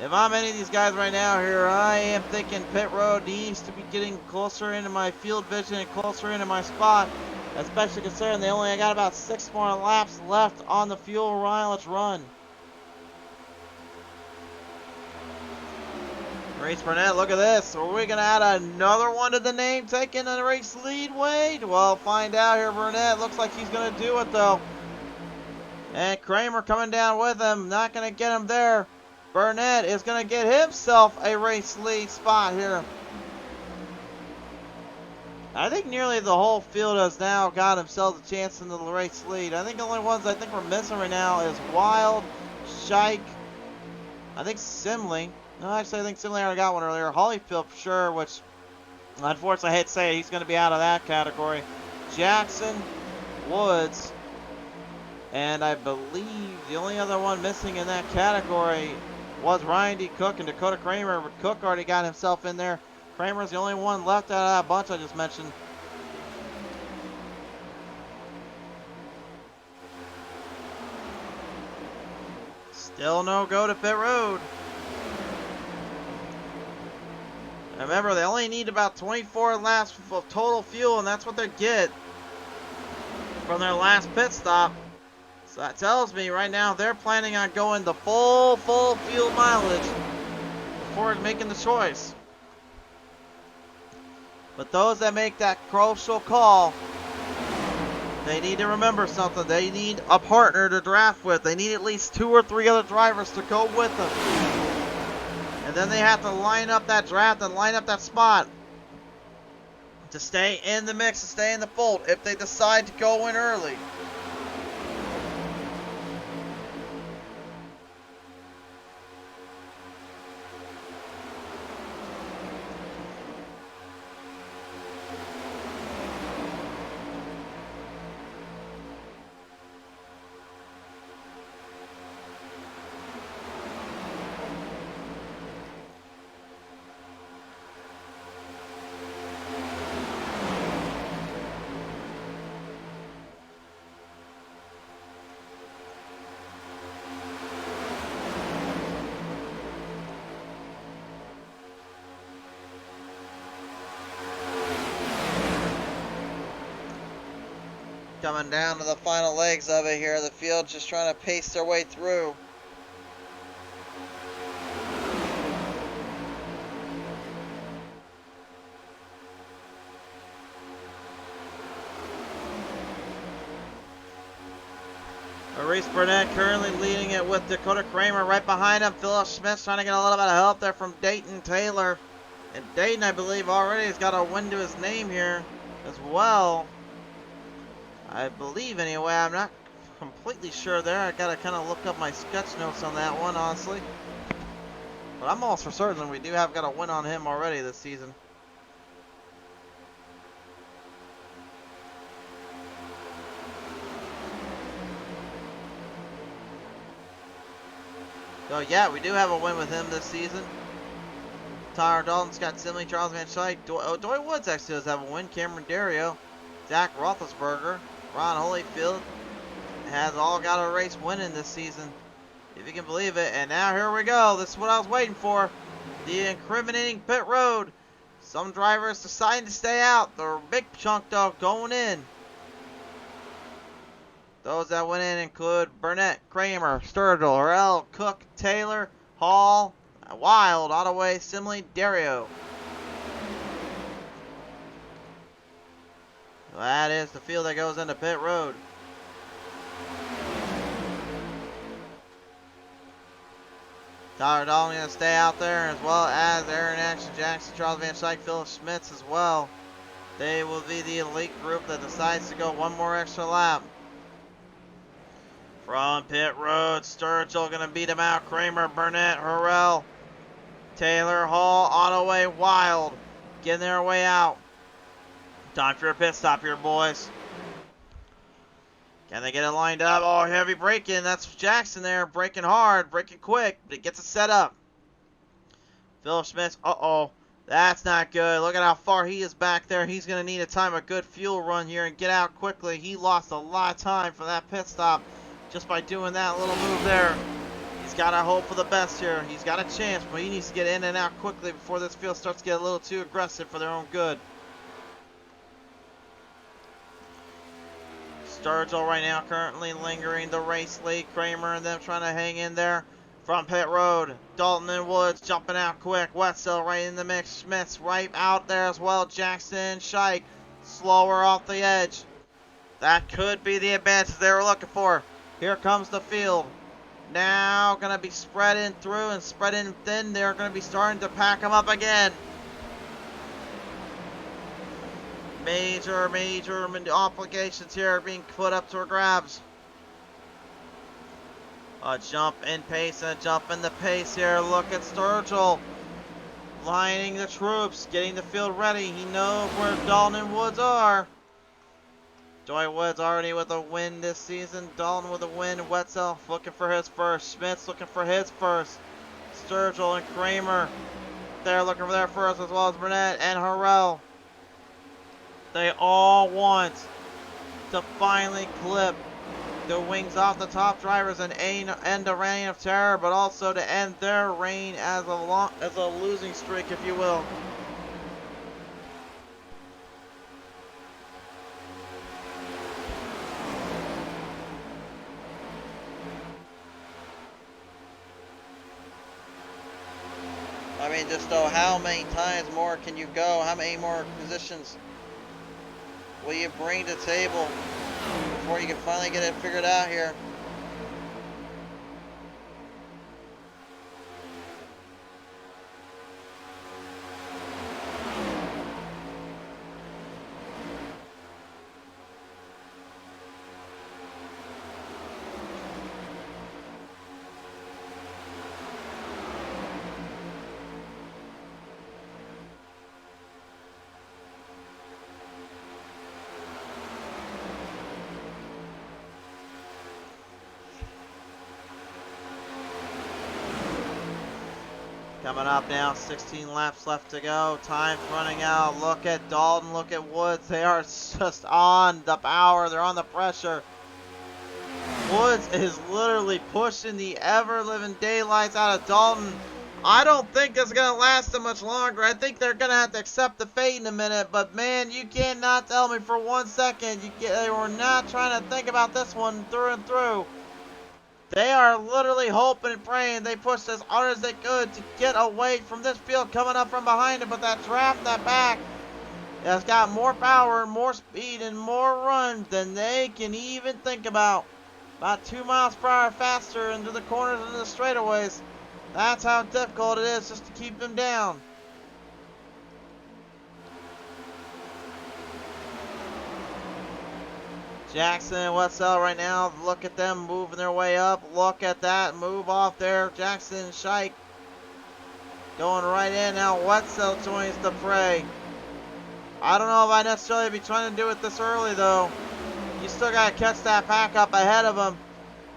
If I'm any of these guys right now here, I am thinking pit road needs to be getting closer into my field vision and closer into my spot, especially considering they only got about 6 more laps left on the fuel mileage run. Race Burnett, look at this. Are we going to add another one to the name, taking the race lead, Wade? Well, find out here. Burnett looks like he's going to do it, though. And Kramer coming down with him. Not going to get him there. Burnett is going to get himself a race lead spot here. I think nearly the whole field has now got themselves a chance in the race lead. I think the only ones I think we're missing right now is Wild, Shike, I think Simley. No, actually, I think Simley already got one earlier. Holyfield for sure, which, unfortunately, I hate to say it, he's going to be out of that category. Jackson, Woods, and I believe the only other one missing in that category was Ryan D. Cook and Dakota Kramer, but Cook already got himself in there. Kramer's the only one left out of that bunch I just mentioned. Still no go to pit road. Remember, they only need about 24 laps of total fuel, and that's what they get from their last pit stop. So that tells me right now they're planning on going the full fuel mileage before making the choice. But those that make that crucial call, they need to remember something. They need a partner to draft with. They need at least 2 or 3 other drivers to go with them. And then they have to line up that draft and line up that spot to stay in the mix, to stay in the fold if they decide to go in early. Coming down to the final legs of it here. The field just trying to pace their way through. Maurice Burnett currently leading it with Dakota Kramer right behind him. Philip Smith's trying to get a little bit of help there from Dayton Taylor. And Dayton, I believe, already has got a win to his name here as well. I believe anyway. I'm not completely sure there. I gotta kind of look up my sketch notes on that one, honestly. But I'm almost for certain we do have got a win on him already this season. So yeah, we do have a win with him this season. Tyler Dalton, Scott Simley, Charles Van Schuyck, Doy Woods actually does have a win. Cameron Dario, Zach Roethlisberger, Ron Holyfield has all got a race winning this season, if you can believe it. And now here we go. This is what I was waiting for. The incriminating pit road. Some drivers deciding to stay out. The big chunk though going in. Those that went in include Burnett, Kramer, Sturgill, Orell, Cook, Taylor, Hall, Wild, Simley, Dario. That is the field that goes into pit road. Tyler Dalton going to stay out there, as well as Aaron Action Jackson, Charles Van Slyke, Philip Schmitz as well. They will be the elite group that decides to go one more extra lap. From pit road, Sturgill going to beat him out. Kramer, Burnett, Harrell, Taylor, Hall, Ottaway, Wild getting their way out. Time for a pit stop here, boys. Can they get it lined up? Oh, heavy braking. That's Jackson there, braking hard, braking quick, but it gets it set up. Philip Schmitz, uh-oh. That's not good. Look at how far he is back there. He's going to need to time a good fuel run here and get out quickly. He lost a lot of time for that pit stop just by doing that little move there. He's got to hope for the best here. He's got a chance, but he needs to get in and out quickly before this field starts to get a little too aggressive for their own good. Sturgill right now currently lingering the race lead. Kramer and them trying to hang in there. From pit road, Dalton and Woods jumping out quick. Wetzel right in the mix. Schmitz right out there as well. Jackson, Shyke slower off the edge. That could be the advantage they were looking for. Here comes the field. Now going to be spreading through and spreading thin. They're going to be starting to pack them up again. Major obligations here are being put up to grabs. A jump in pace and a jump in the pace here. Look at Sturgill lining the troops, getting the field ready. He knows where Dalton and Woods are. Joy Woods already with a win this season. Dalton with a win. Wetzel looking for his first. Schmitz looking for his first. Sturgill and Kramer, they're looking for their first, as well as Burnett and Harrell. They all want to finally clip the wings off the top drivers and end a reign of terror, but also to end their reign as a losing streak, if you will. I mean, just though, how many times more can you go? How many more positions will you bring to the table before you can finally get it figured out here? Coming up now, 16 laps left to go. Time's running out. Look at Dalton, look at Woods. They are just on the power. They're on the pressure. Woods is literally pushing the ever-living daylights out of Dalton. I don't think it's going to last them much longer. I think they're going to have to accept the fate in a minute. But, man, you cannot tell me for 1 second they were not trying to think about this one through and through. They are literally hoping and praying they pushed as hard as they could to get away from this field coming up from behind them. But that draft, that back, has got more power, more speed, and more run than they can even think about. About 2 miles per hour faster into the corners and the straightaways. That's how difficult it is just to keep them down. Jackson and Wetzel right now, look at them moving their way up. Look at that move off there. Jackson and Shyke going right in. Now Wetzel joins the fray. I don't know if I necessarily be trying to do it this early, though. You still got to catch that pack up ahead of them.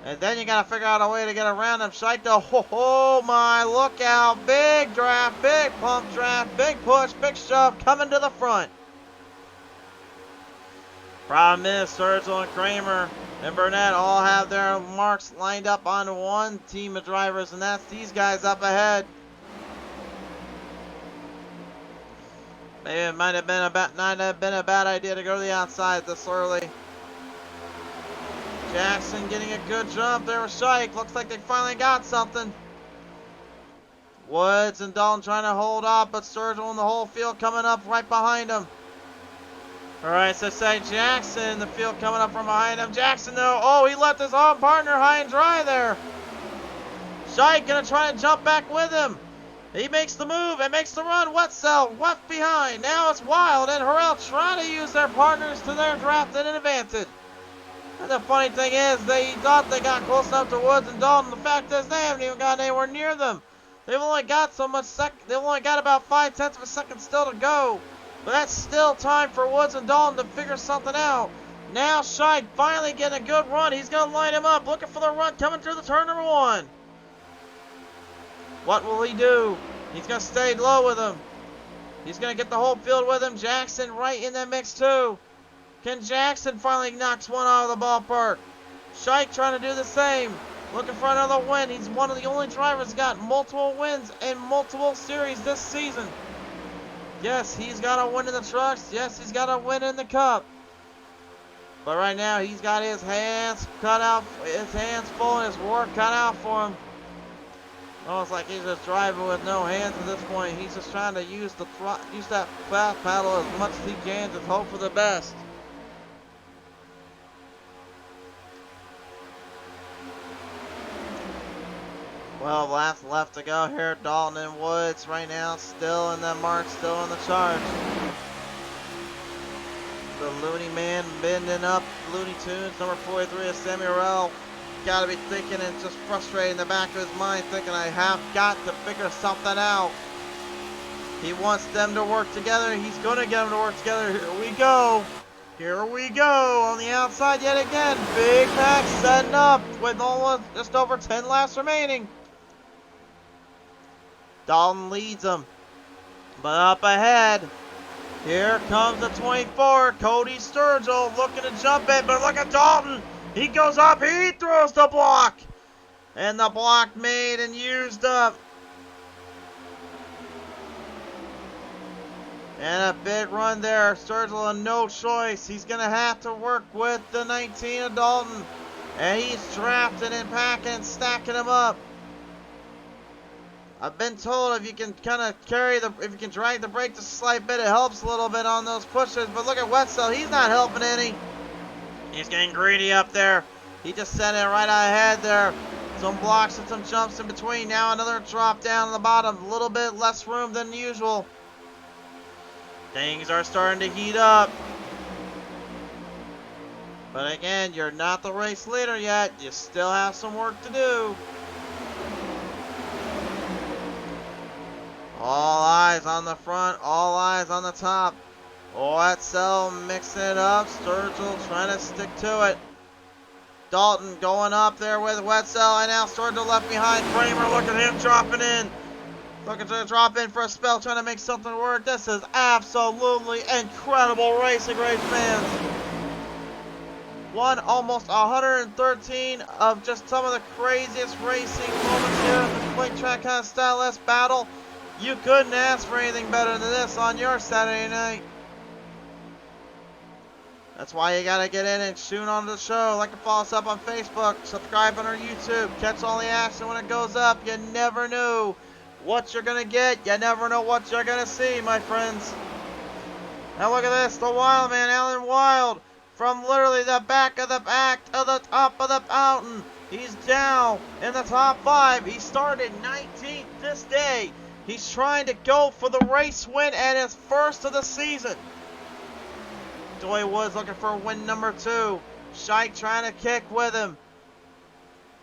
And then you got to figure out a way to get around them. Shyke, though, oh my, look out. Big draft, big pump draft, big push, big shove coming to the front. Problem is, Sturgill and Kramer and Burnett all have their marks lined up on one team of drivers, and that's these guys up ahead. Maybe it might have been not have been a bad idea to go to the outside this early. Jackson getting a good jump there with Shyke. Looks like they finally got something. Woods and Dalton trying to hold up, but Sturgill and the whole field coming up right behind them. Alright, so say Jackson in the field coming up from behind him. Jackson though, oh, he left his own partner high and dry there. Shite gonna try to jump back with him. He makes the move and makes the run. Wetzel left behind. Now it's Wild and Harrell trying to use their partners to their drafted advantage. And the funny thing is, they thought they got close enough to Woods and Dalton. The fact is, they haven't even gotten anywhere near them. They've only got they've only got about 0.5 of a second still to go. But that's still time for Woods and Dalton to figure something out. Now Scheid finally getting a good run. He's going to line him up, looking for the run, coming through the turn number 1. What will he do? He's going to stay low with him. He's going to get the whole field with him. Jackson right in that mix too. Can Jackson finally knocks one out of the ballpark? Scheid trying to do the same. Looking for another win. He's one of the only drivers that got multiple wins in multiple series this season. Yes, he's got a win in the trucks. Yes, he's got a win in the cup. But right now, he's got his hands cut out, his hands full, and his work cut out for him. Almost like he's just driving with no hands at this point. He's just trying to use that fast paddle as much as he can to hope for the best. Well, left to go here. Dalton and Woods right now still in the mark, still in the charge. The Looney Man bending up Looney Tunes. Number 43 is Samuel. Gotta be thinking and just frustrated in the back of his mind, thinking I have got to figure something out. He wants them to work together. He's gonna get them to work together. Here we go. Here we go on the outside yet again. Big Mac setting up with almost just over 10 laps remaining. Dalton leads him, but up ahead, here comes the 24, Cody Sturgill looking to jump it, but look at Dalton. He goes up, he throws the block, and the block made and used up. And a big run there. Sturgill had no choice. He's going to have to work with the 19 of Dalton, and he's drafting and packing and stacking them up. I've been told if you can kind of if you can drag the brake just a slight bit, it helps a little bit on those pushes. But look at Wetzel, he's not helping any. He's getting greedy up there. He just sent it right ahead there. Some blocks and some jumps in between. Now another drop down on the bottom. A little bit less room than usual. Things are starting to heat up. But again, you're not the race leader yet. You still have some work to do. All eyes on the front, all eyes on the top. Wetzel mixing it up. Sturgill trying to stick to it. Dalton going up there with Wetzel, and now Sturgill left behind. Kramer, look at him dropping in. Looking to drop in for a spell, trying to make something work. This is absolutely incredible racing, race fans. Won almost 113 of just some of the craziest racing moments here in the quick track kind of style battle. You couldn't ask for anything better than this on your Saturday night. That's why you gotta get in and tune on the show. Like and follow us up on Facebook. Subscribe on our YouTube. Catch all the action when it goes up. You never know what you're gonna get. You never know what you're gonna see, my friends. Now look at this. The Wild Man, Alan Wild. From literally the back of the pack to the top of the mountain. He's down in the top 5. He started 19th this day. He's trying to go for the race win and his first of the season. Joy Woods looking for win number 2. Scheid trying to kick with him.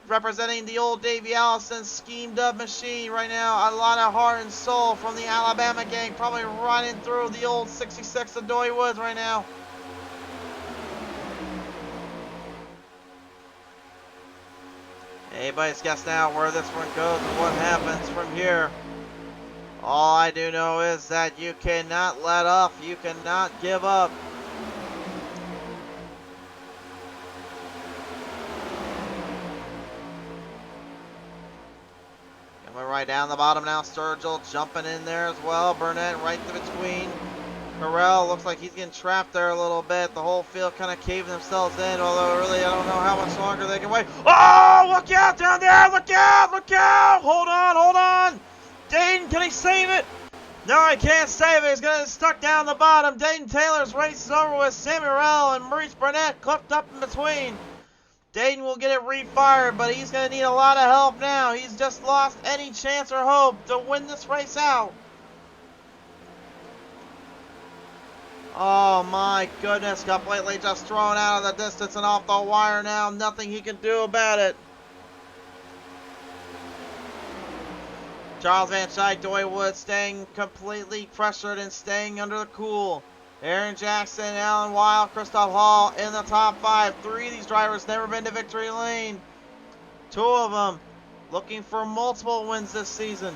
Representing the old Davey Allison schemed up machine right now. A lot of heart and soul from the Alabama gang. Probably running through the old 66 of Joy Woods right now. Anybody's guess now where this one goes and what happens from here. All I do know is that you cannot let up. You cannot give up. Coming right down the bottom now. Sturgill jumping in there as well. Burnett right in between. Corral looks like he's getting trapped there a little bit. The whole field kind of caving themselves in, although really I don't know how much longer they can wait. Oh, look out down there! Look out! Look out! Hold on, hold on! Dayton, can he save it? No, he can't save it. He's going to get stuck down the bottom. Dayton Taylor's race is over with. Samuel and Maurice Burnett clipped up in between. Dayton will get it refired, but he's going to need a lot of help now. He's just lost any chance or hope to win this race out. Oh my goodness, completely just thrown out of the distance and off the wire now. Nothing he can do about it. Charles Van Schaik, Doy Wood staying completely pressured and staying under the cool. Aaron Jackson, Alan Wild, Christoph Hall in the top 5. 3 of these drivers never been to victory lane. 2 of them looking for multiple wins this season.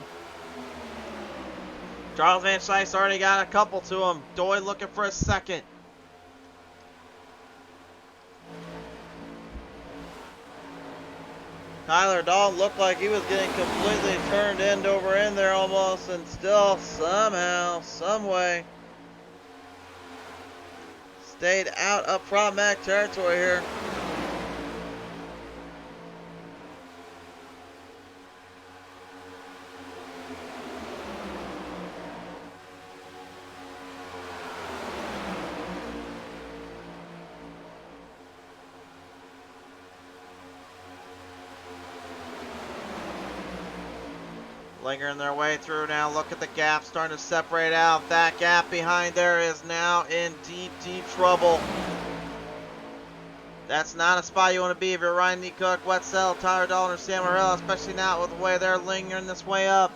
Charles Van Schaik's already got a couple to him. Doy looking for a second. Tyler Dalton looked like he was getting completely turned end over end there almost, and still somehow, some way, stayed out of problematic territory here. Lingering their way through now. Look at the gap starting to separate out. That gap behind there is now in deep, deep trouble. That's not a spot you want to be if you're Ryan D. Cook, Wetzel, Tyler Dalton, or Sam Morrell, especially now with the way they're lingering this way up.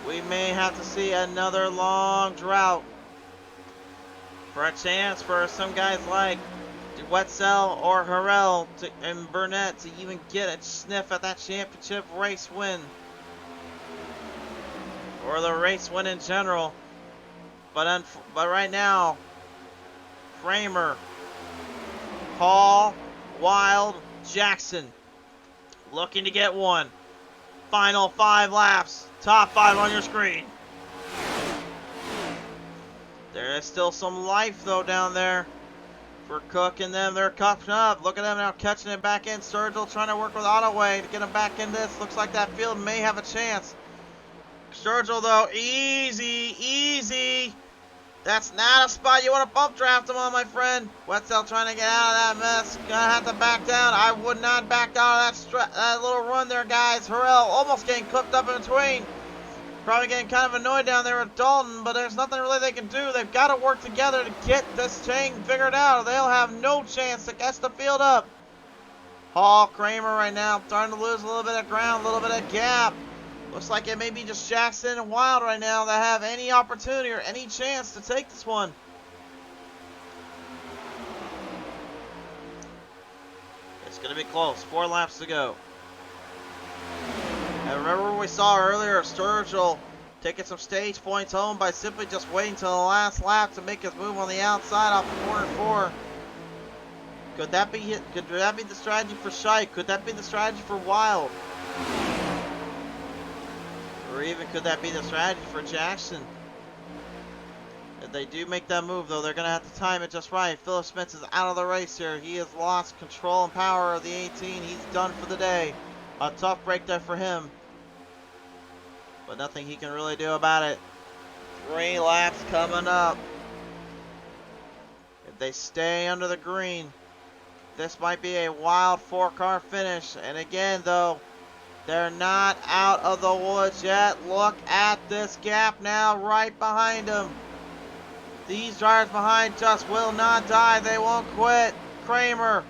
We may have to see another long drought for a chance for some guys like Wetzel or Harrell and Burnett to even get a sniff at that championship race win. Or the race win in general. But right now, Kramer, Hall, Wild, Jackson looking to get one. Final 5 laps. Top 5 on your screen. There is still some life though down there for Cook and them. They're cuffing up. Look at them now catching it back in. Sturgill trying to work with Ottaway to get him back in this. Looks like that field may have a chance. Sturgill though, easy, easy. That's not a spot you want to bump draft him on, my friend. Wetzel trying to get out of that mess. Gonna have to back down. I would not back down that little run there, guys. Harrell almost getting clipped up in between. Probably getting kind of annoyed down there with Dalton, but there's nothing really they can do. They've got to work together to get this chain figured out. They'll have no chance to catch the field up. Hall, Kramer right now starting to lose a little bit of ground, a little bit of gap. Looks like it may be just Jackson and Wild right now that have any opportunity or any chance to take this one. It's going to be close. 4 laps to go. And remember what we saw earlier, Sturgill taking some stage points home by simply just waiting till the last lap to make his move on the outside off of corner 4. Could that be the strategy for Schaik? Could that be the strategy for Wild? Or even could that be the strategy for Jackson? If they do make that move, though, they're going to have to time it just right. Philip Smith is out of the race here. He has lost control and power of the 18. He's done for the day. A tough break there for him. But nothing he can really do about it. 3 laps coming up. If they stay under the green, this might be a wild 4-car finish. And again, though, they're not out of the woods yet. Look at this gap now right behind them. These drivers behind just will not die. They won't quit. Kramer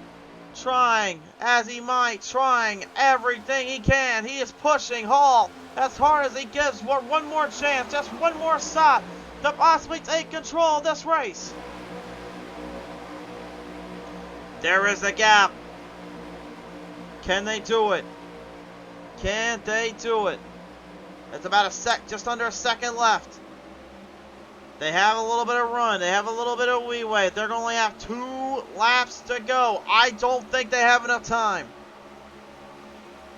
trying as he might, trying everything he can. He is pushing Hall as hard as he gives for one more chance, just one more shot to possibly take control of this race. There is the gap. Can they do it? Can they do it? It's about just under a second left. They have a little bit of run. They have a little bit of leeway. They're going to only have 2 laps to go. I don't think they have enough time.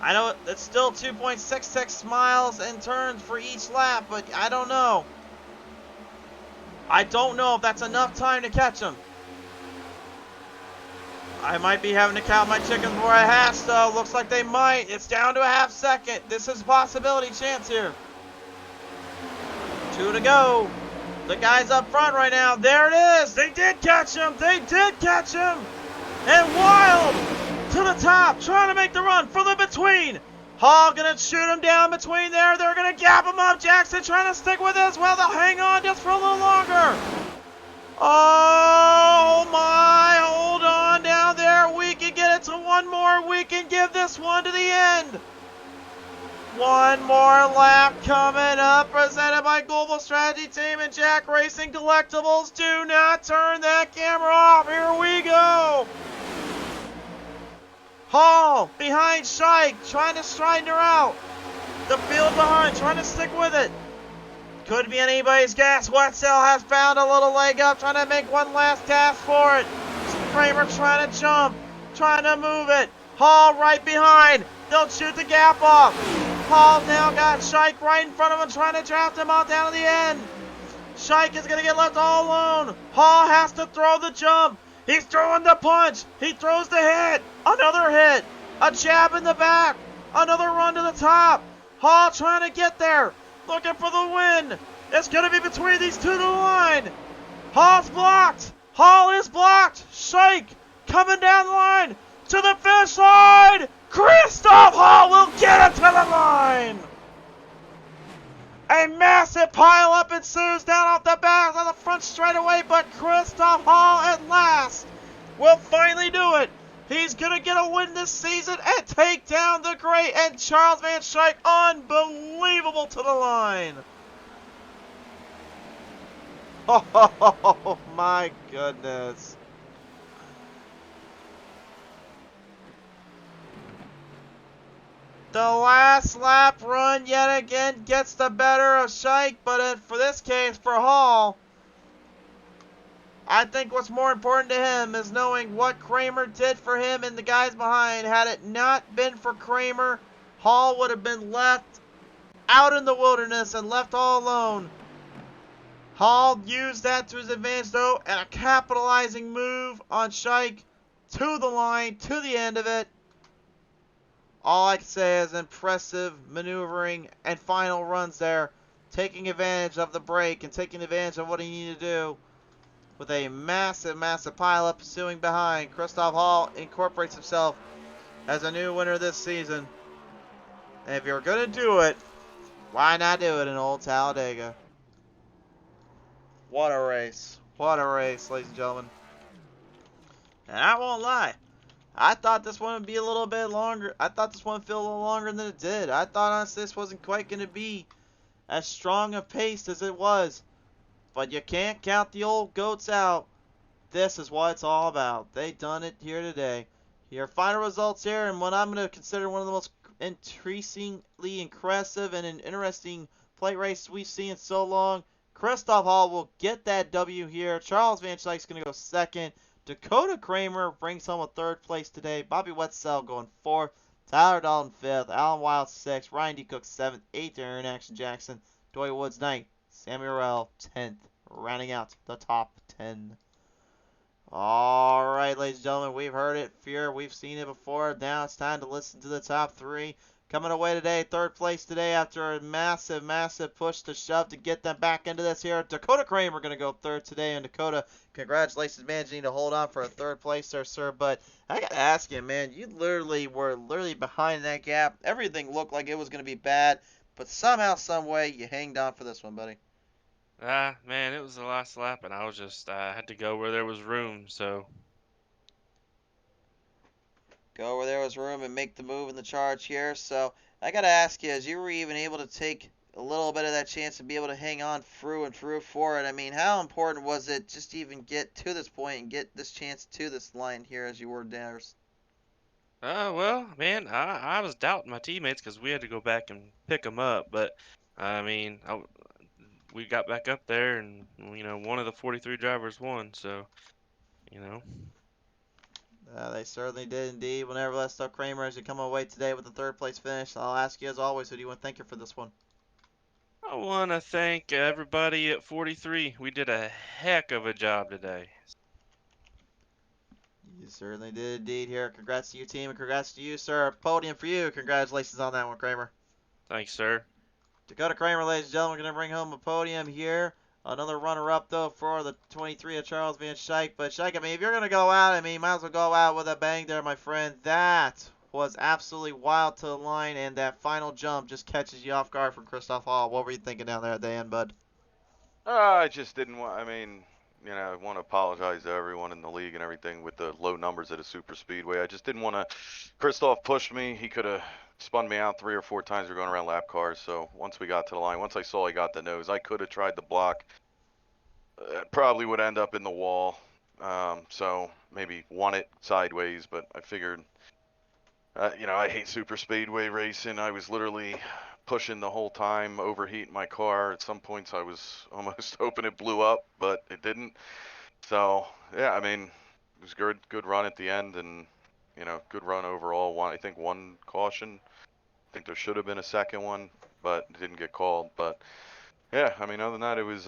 I know it's still 2.66 miles and turns for each lap, but I don't know. I don't know if that's enough time to catch them. I might be having to count my chickens before I hatch, though. Looks like they might. It's down to a half second. This is a possibility chance here. 2 to go. The guys up front right now. There it is. They did catch him. They did catch him. And Wild to the top, trying to make the run from the between. Hall gonna shoot him down between there. They're gonna gap him up. Jackson trying to stick with it as well. They'll hang on just for a little longer. Oh my, hold on down there. We can get it to one more. We can give this one to the end. One more lap coming up, presented by Global Strategy Team and Jack Racing Collectibles. Do not turn that camera off. Here we go. Hall behind Shike, trying to straighten her out. The field behind, trying to stick with it. Could be anybody's guess. Wetzel has found a little leg up, trying to make one last cast for it. Kramer trying to jump, trying to move it. Hall right behind. They'll shoot the gap off. Hall now got Shike right in front of him, trying to draft him out down to the end. Shike is going to get left all alone. Hall has to throw the jump. He's throwing the punch. He throws the hit. Another hit. A jab in the back. Another run to the top. Hall trying to get there. Looking for the win. It's going to be between these two to the line. Hall's blocked. Hall is blocked. Shike coming down the line to the finish line. Christoph Hall will get it to the line. A massive pileup ensues down off the back on the front straightaway, but Christoph Hall at last will finally do it. He's going to get a win this season and take down the great and Charles Van Schijk. Unbelievable to the line. Oh, my goodness. The last lap run yet again gets the better of Shike, but for this case, for Hall, I think what's more important to him is knowing what Kramer did for him and the guys behind. Had it not been for Kramer, Hall would have been left out in the wilderness and left all alone. Hall used that to his advantage though, and a capitalizing move on Shike to the line, to the end of it. All I can say is impressive maneuvering and final runs there, taking advantage of the break and taking advantage of what he needed to do. With a massive, massive pileup pursuing behind, Christoph Hall incorporates himself as a new winner this season. And if you're going to do it, why not do it in Old Talladega? What a race. What a race, ladies and gentlemen. And I won't lie, I thought this one would be a little bit longer. I thought this one would feel a little longer than it did. I thought honestly this wasn't quite going to be as strong a pace as it was. But you can't count the old goats out. This is what it's all about. They done it here today. Your final results here, and what I'm going to consider one of the most increasingly impressive and an interesting plate races we've seen in so long. Christoph Hall will get that W here. Charles Van Schijk's going to go second. Dakota Kramer brings home a third place today. Bobby Wetzel going fourth. Tyler Dalton fifth. Alan Wild sixth. Ryan D. Cook seventh. Eighth. Aaron Action Jackson. Doy Woods ninth. Sammy Morrell 10th. Rounding out the top 10. Alright, ladies and gentlemen, we've heard it here. We've seen it before. Now it's time to listen to the top three. Coming away today, third place today after a massive, massive push to shove to get them back into this here. Dakota Kramer going to go third today. And Dakota, congratulations, man. You need to hold on for a third place there, sir. But I got to ask you, man, you were behind that gap. Everything looked like it was going to be bad. But somehow, some way, you hanged on for this one, buddy. Man, it was the last lap, and I was just, had to go where there was room, so. Go where there was room and make the move in the charge here. So I got to ask you, as you were even able to take a little bit of that chance to be able to hang on through for it, I mean, how important was it just to even get to this point and get this chance to this line here as you were there? Well, man, I was doubting my teammates because we had to go back and pick them up, but, I mean, we got back up there, and, one of the 43 drivers won, so, you know. They certainly did indeed. Well, nevertheless, though, Kramer, as you come away today with the third place finish, I'll ask you as always, who do you want to thank you for this one? I want to thank everybody at 43. We did a heck of a job today. You certainly did indeed here. Congrats to you, team, and congrats to you, sir. Podium for you. Congratulations on that one, Kramer. Thanks, sir. Dakota Kramer, ladies and gentlemen, going to bring home a podium here. Another runner-up, though, for the 23 of Charles Van Schaik. But, Schaik, I mean, if you're going to go out, I mean, you might as well go out with a bang there, my friend. That was absolutely wild to the line, and that final jump just catches you off guard from Christoph Hall. What were you thinking down there at the end, bud? I just didn't want. I mean, I want to apologize to everyone in the league and everything with the low numbers at a super speedway. I just didn't want to. Christoph pushed me. He could have spun me out 3 or 4 times. We're going around lap cars. So once we got to the line, once I saw he got the nose, I could have tried the block. Probably would end up in the wall. So maybe won it sideways, but I figured. I hate super speedway racing. I was literally pushing the whole time, overheating my car. At some points, I was almost hoping it blew up, but it didn't. So yeah, I mean, it was good run at the end, and good run overall. I think one caution. I think there should have been a second one, but it didn't get called. But yeah, I mean, other than that, it was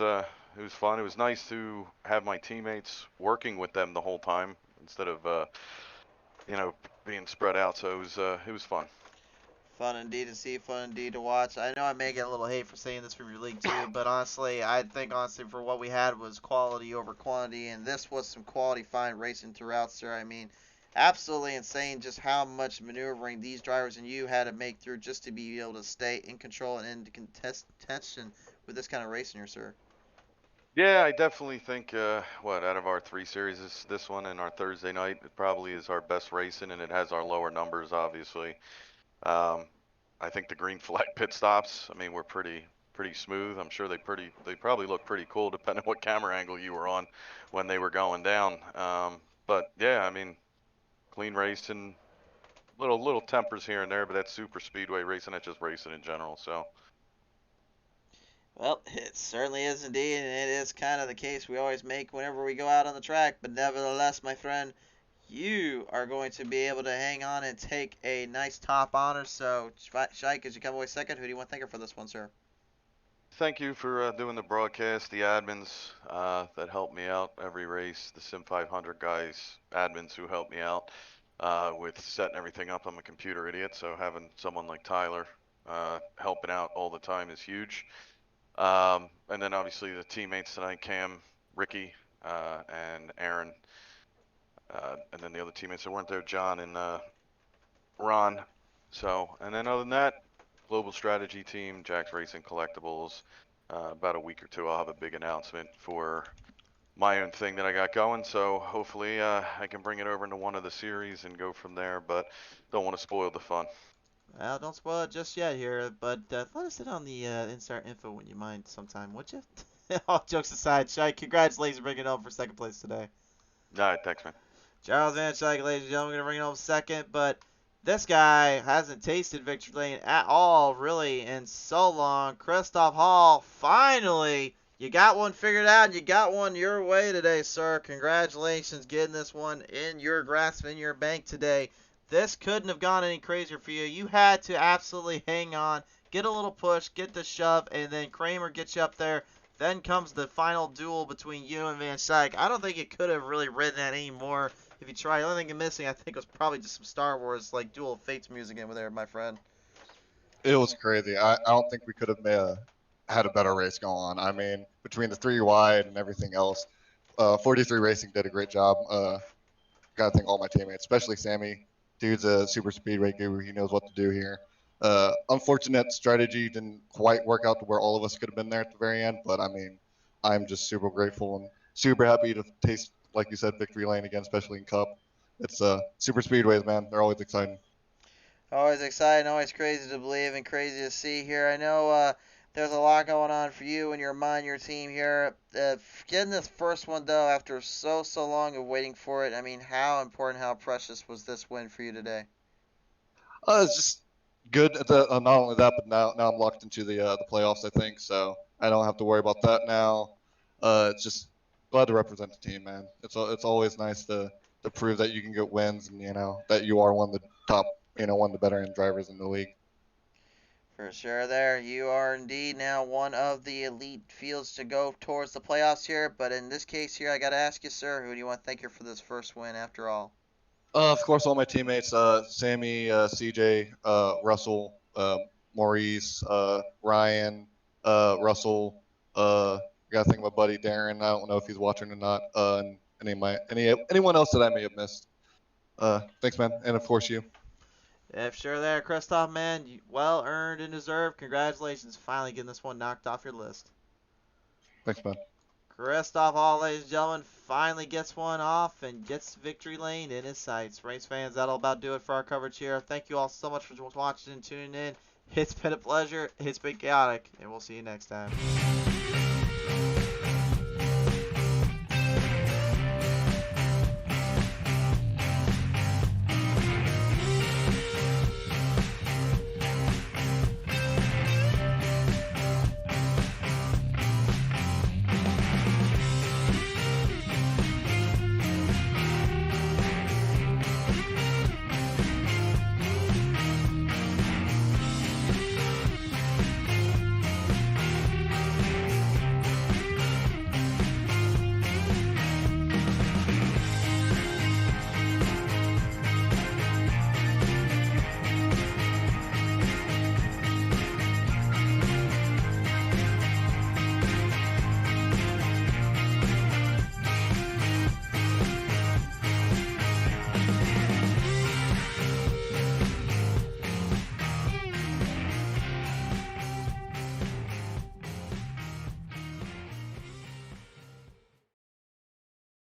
fun. It was nice to have my teammates working with them the whole time instead of being spread out. So it was fun. Fun indeed to see, fun indeed to watch. I know I may get a little hate for saying this from your league too, but honestly, I think for what we had was quality over quantity, and this was some quality fine racing throughout, sir. I mean, absolutely insane just how much maneuvering these drivers and you had to make through just to be able to stay in control and in contention with this kind of racing here, sir. Yeah, I definitely think out of our 3 series, this one and our Thursday night, it probably is our best racing, and it has our lower numbers, obviously. Um, I think the green flag pit stops, I mean, were pretty smooth. I'm sure they probably look pretty cool depending on what camera angle you were on when they were going down. But yeah, I mean, clean racing, little tempers here and there, but that's super speedway racing. That's just racing in general. So. Well, it certainly is indeed, and it is kind of the case we always make whenever we go out on the track. But nevertheless, my friend, you are going to be able to hang on and take a nice top honor. So, Shike, as you come away second, who do you want to thank for this one, sir? Thank you for doing the broadcast, the admins that helped me out every race, the Sim 500 guys, admins who helped me out with setting everything up. I'm a computer idiot, so having someone like Tyler helping out all the time is huge. And then obviously the teammates tonight, Cam, Ricky, and Aaron, and then the other teammates that weren't there, John and Ron. So, and then other than that, global strategy team, Jack's Racing Collectibles. About a week or two, I'll have a big announcement for my own thing that I got going. So hopefully I can bring it over into one of the series and go from there. But don't want to spoil the fun. Well, don't spoil it just yet here, but let us in on the insert info when you mind sometime, would you? All jokes aside, Shike, congratulations on bringing it home for second place today. All right, thanks, man. Charles Van Schaik, ladies and gentlemen, going to bring it home second, but this guy hasn't tasted victory lane at all, really, in so long. Christoph Hall, finally, you got one figured out. You got one your way today, sir. Congratulations getting this one in your grasp, in your bank today. This couldn't have gone any crazier for you. You had to absolutely hang on, get a little push, get the shove, and then Kramer gets you up there. Then comes the final duel between you and Van Schaik. I don't think it could have really ridden that anymore if you try. The only thing you're missing, I think, was probably just some Star Wars, like, Duel of Fates music in there, my friend. It was crazy. I don't think we could have had a better race going on. I mean, between the 3 wide and everything else, 43 Racing did a great job. Got to thank all my teammates, especially Sammy. Dude's a super speedway guru. He knows what to do here. Unfortunate strategy didn't quite work out to where all of us could have been there at the very end, but I mean, I'm just super grateful and super happy to taste, like you said, victory lane again, especially in Cup. It's super speedways, man. They're always exciting. Always exciting, always crazy to believe and crazy to see here. I know there's a lot going on for you and your mind, your team here. Getting this first one, though, after so long of waiting for it, I mean, how important, how precious was this win for you today? It's just good. Not only that, but now I'm locked into the playoffs. I think so. I don't have to worry about that now. It's just glad to represent the team, man. It's always nice to prove that you can get wins and that you are one of the top, one of the better end drivers in the league. For sure there. You are indeed now one of the elite fields to go towards the playoffs here. But in this case here, I got to ask you, sir, who do you want to thank you for this first win after all? Of course, all my teammates, Sammy, CJ, Russell, Maurice, Ryan, Russell. Gotta think of my buddy Darren. I don't know if he's watching or not. And anyone else that I may have missed. Thanks, man, and of course you. If sure there, Christoph, man, well earned and deserved. Congratulations, finally getting this one knocked off your list. Thanks, man. Christoph Hall, ladies and gentlemen, finally gets one off and gets victory lane in his sights. Race fans, that'll about do it for our coverage here. Thank you all so much for watching and tuning in. It's been a pleasure. It's been chaotic, and we'll see you next time.